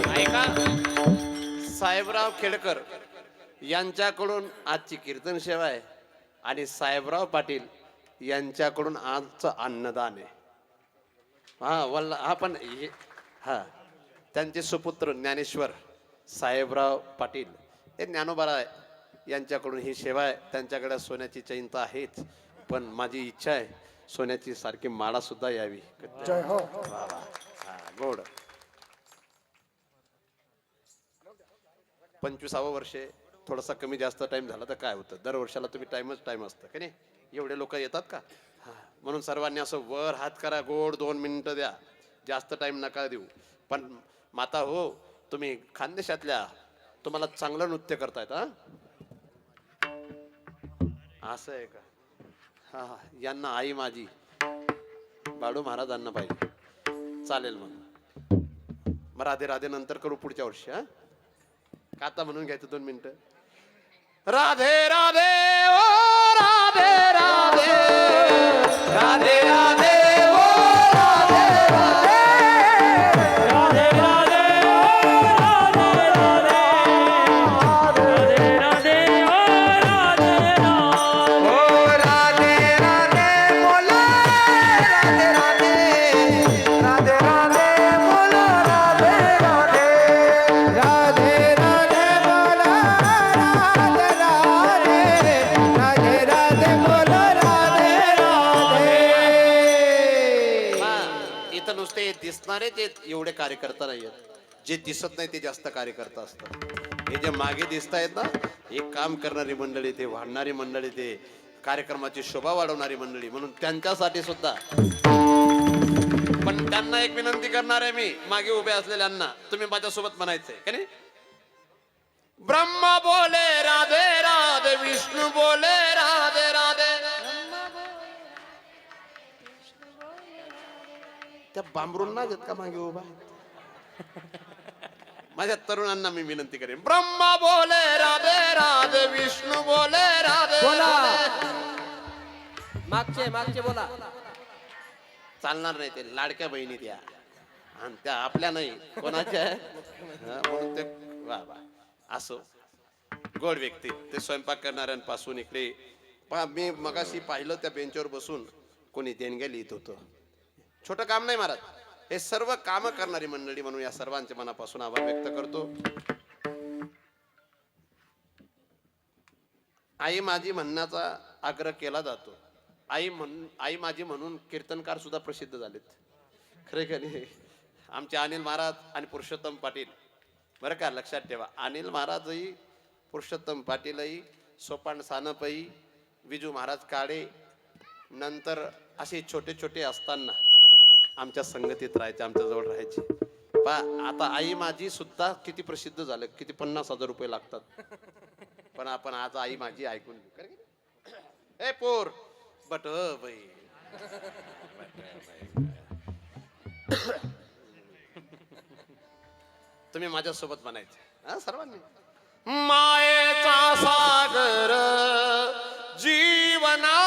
ऐका साहेबराव खेडकर यांच्याकडून आजची कीर्तन सेवा आहे आणि साहेबराव पाटील यांच्याकडून आजचं अन्नदान आहे. हा वल्ला हा पण हा त्यांचे सुपुत्र ज्ञानेश्वर साहेबराव पाटील हे ज्ञानोबा यांच्याकडून ही सेवा आहे. त्यांच्याकडे सोन्याची चैन तर आहेच, पण माझी इच्छा आहे सोन्याची सारखी माळा सुद्धा यावी. जय हो. वा वा. हा, गोड 25वं वर्षे थोडासा कमी जास्त टाइम झाला तर काय होतं, दरवर्षाला तुम्ही टाइम असतं का नाही. एवढे लोक येतात का. हा, म्हणून सर्वांनी असं वर हात करा, गोड 2 मिनिटं द्या, जास्त टाइम नका देऊ. पण माता हो तुम्ही खानदेशातल्या, तुम्हाला चांगलं नृत्य करतायत. हा असं आहे का. हा हा यांना आई माझी बाळू महाराजांना पाहिजे. चालेल मग राधे राधे नंतर करू पुढच्या वर्षी. हा काता म्हणून घ्यायचं 2 मिनिटं. राधे राधे ओ राधे राधे राधे राधे ओ राधे राधे राधे राधे दिसणारे ते एवढे कार्यकर्ता नाहीयेत, जे दिसत नाही ते जास्त कार्यकर्ता असतात. हे जे मागे दिसत आहेत ना, हे काम करणारी मंडळी, ते वाढणारी मंडळी, ते कार्यक्रमाची शोभा वाढवणारी मंडळी, म्हणून त्यांच्यासाठी सुद्धा. पण त्यांना एक विनंती करणार आहे मी, मागे उभे असलेल्यांना, तुम्ही माझ्यासोबत म्हणायचंय का नाही. ब्रह्मा बोले राधे राधे, विष्णू बोले राधे राधे. त्या बांबरूंना घेत का मागे उभा. माझ्या तरुणांना मी विनंती करेन, ब्रह्मा बोले राधे राधे, विष्णू बोले राधे बोला. राधे. मागचे बोला. चालणार नाही, ते लाडक्या बहिणी द्या आणि त्या आपल्या नाही कोणाच्या आहे? हा, म्हणून ते वा वा असो गोड व्यक्ती ते स्वयंपाक करणाऱ्यांपासून इकडे पहा, मी मगाशी पाहिलं त्या बेंचवर बसून कोणी देणग्या लिहित होतं. छोटं काम नाही महाराज, हे सर्व काम करणारी मंडळी म्हणून या सर्वांचे मनापासून आभार व्यक्त करतो. आई माझी म्हणण्याचा आग्रह केला जातो. आई माझी म्हणून कीर्तनकार सुद्धा प्रसिद्ध झालेत. खरे खरे आमचे अनिल महाराज आणि पुरुषोत्तम पाटील, बरं का, लक्षात ठेवा. अनिल महाराजही, पुरुषोत्तम पाटीलही, सोपान सानपही, विजू महाराज काळे, नंतर असे छोटे छोटे असताना आमच्या संगतीत राहायचे, आमच्या जवळ राहायचे. पा आता आई माझी सुद्धा किती प्रसिद्ध झालं, किती 50,000 रुपये लागतात. पण आपण आज आई माझी ऐकून घेऊ. ए पोर बट बाई, तुम्ही माझ्यासोबत म्हणायचे हा सर्वांनी. मायेचा सागर जीवनाकार,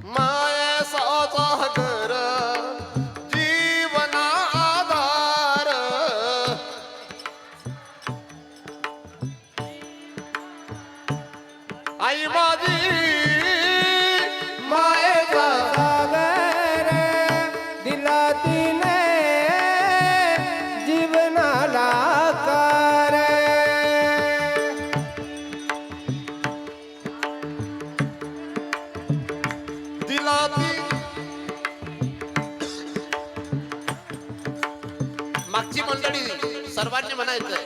मायेचा सागर जीवनाधार, आई माझी मायेचा सागर दिला तिने जीवनाला आकार. दिला ती मागची मंडळी सर्वांनी म्हणायचंय,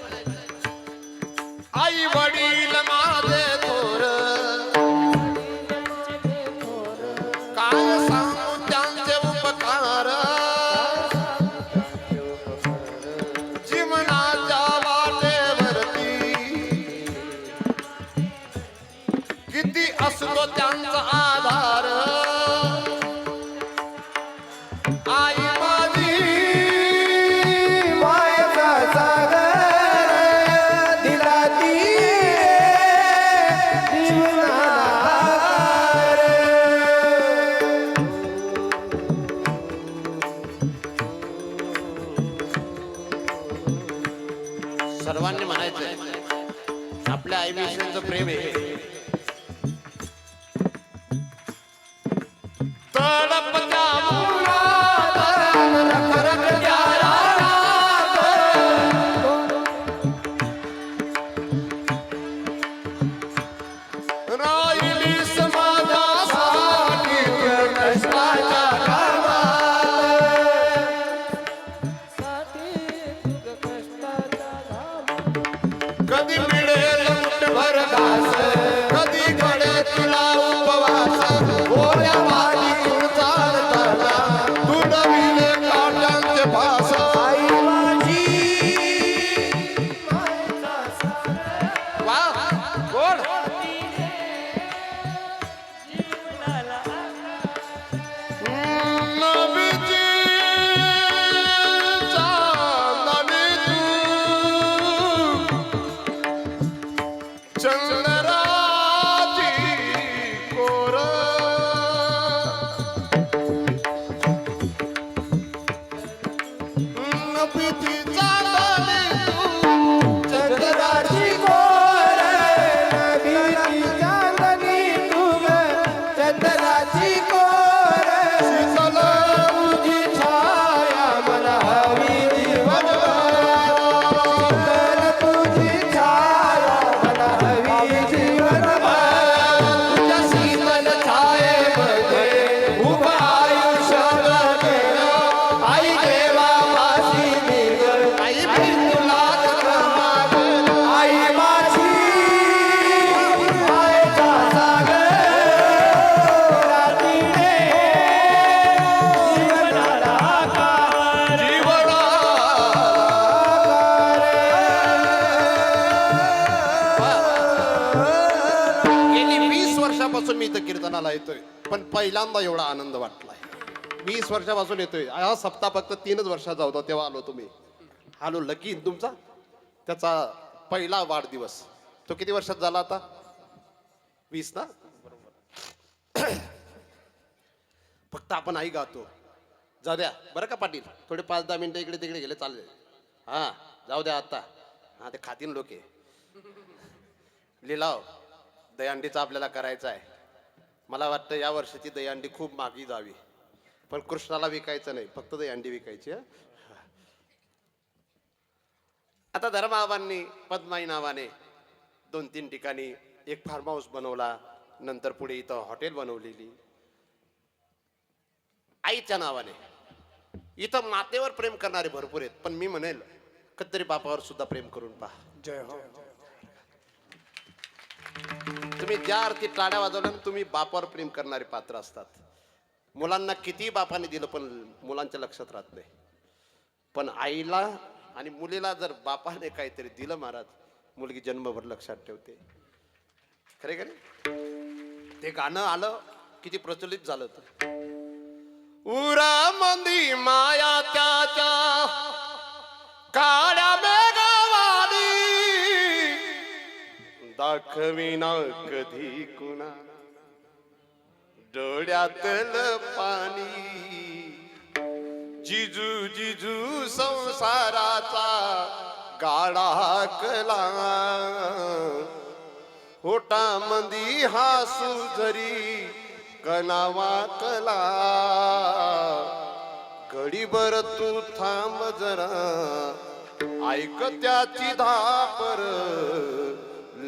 आई वडील माझे थोर, काय सांगू त्यांचे उपकार, जीवनाच्या वाटेवरती किती असतो त्यांचा आधार. आई माझी मायेचा सागर दिला तिने जीवनाला आकार. सर्वांनी म्हणायचंय आपल्या आईविषयीचं प्रेम आहे. तडपत्या मुलात रखरखत्या रानात, राहिलीस माझ्यासाठी कष्टाच्या कधी मिळेल मुठभर घास, कधी घडे तुला उपवास, ओल्या माती तू चालताना तुडविले काट्यांचे फास. आई माझी वा गोड नबीजी चांदणी तू, चंद्राची कोर, नबीजी चांदणी तू, चंद्राची कोर, नदीची चांदणी तू ग, चंद्राची कोर, शीतल तुझी छाया मला हवी जीवनभर, शीतल तुझी छाया मला हवी जीवनभर, तुझ्या शीतल छायेमध्ये उभं आयुष्य जगेलं. आई देवा माझी मी ग, आई बाई तुलाच मागेल. आई माझी मायेचा सागर दिला तिने जीवनाला आकार. जीवना गेली 20 वर्षापासून मी इथं कीर्तनाला येतोय. पण पहिल्यांदा एवढा आनंद वाटलाय. 20 वर्षापासून येतोय. हा सप्ताह फक्त 3च वर्षाचा होता तेव्हा आलो तुम्ही. आलो लगीन तुमचा त्याचा पहिला वाढदिवस. तो किती वर्षात झाला आता? 20 ना. फक्त आपण आई गातो. जाऊ द्या बरं का पाटील, थोडे 5-10 मिनिटं इकडे तिकडे गेले चालले. हा जाऊ द्या आता. हा ते खातील लोक. लिलाव दहीहंडीचा आपल्याला करायचा आहे. मला वाटतं या वर्षाची दहीहंडी खूप मागी जावी, पण कृष्णाला विकायचं नाही, फक्त दहीहंडी विकायची. आता धर्माबांनी पद्माई नावाने 2-3 ठिकाणी एक फार्म हाऊस बनवला, नंतर पुढे इथं हॉटेल बनवलेली आईच्या नावाने. इथं मातेवर प्रेम करणारे भरपूर आहेत, पण मी म्हणेल कधीतरी बापावर सुद्धा प्रेम करून पहा. जय हो. तुम्ही ज्या अर्थी टाळ्या वाजवल्या तुम्ही बापावर प्रेम करणारे पात्र असतात. मुलांना किती बापाने दिलं पण मुलांच्या लक्षात राहत नाही, पण आईला आणि मुलीला जर बापाने काहीतरी दिलं महाराज, मुलगी जन्मभर लक्षात ठेवते. खरे खरे ते गाणं आलं किती प्रचलित झालं. तर उरा मंदी माया त्याच्या काळ्या मेघावाली दाखविना कधी कुणा डोळ्यातलं पाणी. जिजू जिजू संसाराचा गाडा कला होटामंदी हासू जरी कणावा कला. घडीभर तू थांब जरा ऐक त्याची धापर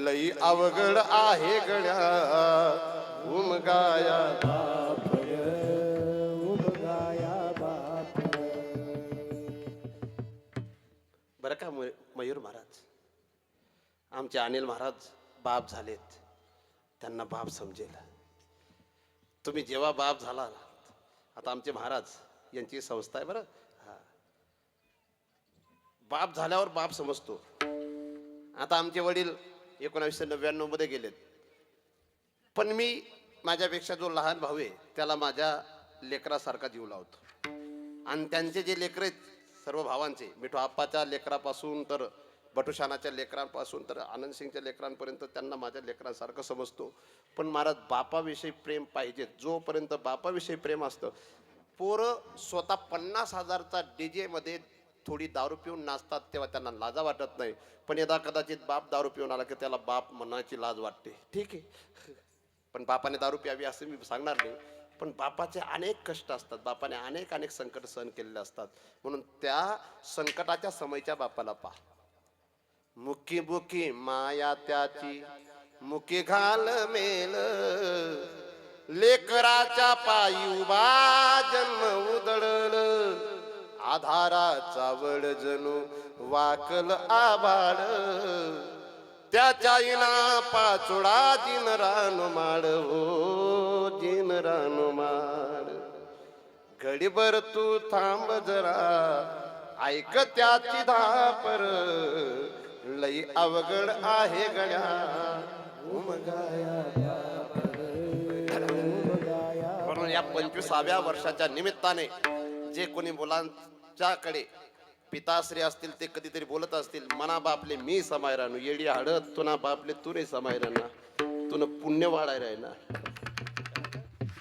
लई अवघड आहे गड्या उमगाया बरं का मयूर महाराज. आमचे अनिल महाराज बाप झालेत, त्यांना बाप समजेल. तुम्ही जेव्हा बाप झाला, आता आमचे महाराज यांची संस्था आहे बरं. हा बाप झाल्यावर बाप समजतो. आता आमचे वडील 1999 मध्ये गेलेत, पण मी माझ्यापेक्षा जो लहान भाऊ आहे त्याला माझ्या लेकरासारखा जीव लावतो. आणि त्यांचे जे लेकर आहेत सर्व भावांचे, मिठू आप्पाच्या लेकरापासून तर बटुशानाच्या लेकरांपासून तर आनंद सिंगच्या लेकरांपर्यंत त्यांना माझ्या लेकरांसारखं समजतो. पण महाराज बापाविषयी प्रेम पाहिजे. जोपर्यंत बापाविषयी प्रेम असतं, पोरं स्वतः 50,000चा DJ मध्ये थोडी दारू पिऊन नाचतात तेव्हा त्यांना लाजा वाटत नाही, पण यदा कदाचित बाप दारू पिऊन आला की त्याला बाप म्हणायची लाज वाटते. ठीक आहे, पण बापाने दारू प्यावी असं मी सांगणार नाही, पण बापाचे अनेक कष्ट असतात, बापाने अनेक संकट सहन केलेले असतात. म्हणून त्या संकटाच्या समयच्या बापाला पहा. मुकी बुकी माया त्याची मुकी घाल मेल लेकराच्या पायी उभा जन्म उदळल आधाराचा वड जणू वाकल आभाळ त्याच्या इना पाचोडा जिन रानो माळ हो जिन रानो माळ. घडीभर तू थांब जरा ऐक त्याची धापर लई अवघड आहे गड्या म्हणून या 25व्या वर्षाच्या निमित्ताने जे कोणी मुलांच्याकडे पिताश्री असतील ते कधीतरी बोलत असतील, मना बापले मी समाय राहणू येडी हडत तुना बापले तू रे समाय राहणार तुन पुण्य वाढायला आहे ना.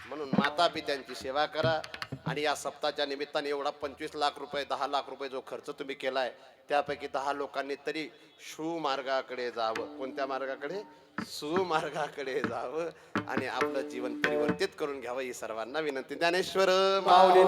म्हणून माता पित्यांची सेवा करा. आणि या सप्ताहाच्या निमित्ताने एवढा 25 लाख रुपये 10 लाख रुपये जो खर्च तुम्ही केलाय त्यापैकी 10 लोकांनी तरी सुमार्गाकडे जावं. कोणत्या मार्गाकडे? सुमार्गाकडे जावं आणि आपलं जीवन परिवर्तित करून घ्यावं ही सर्वांना विनंती. ज्ञानेश्वर माऊली.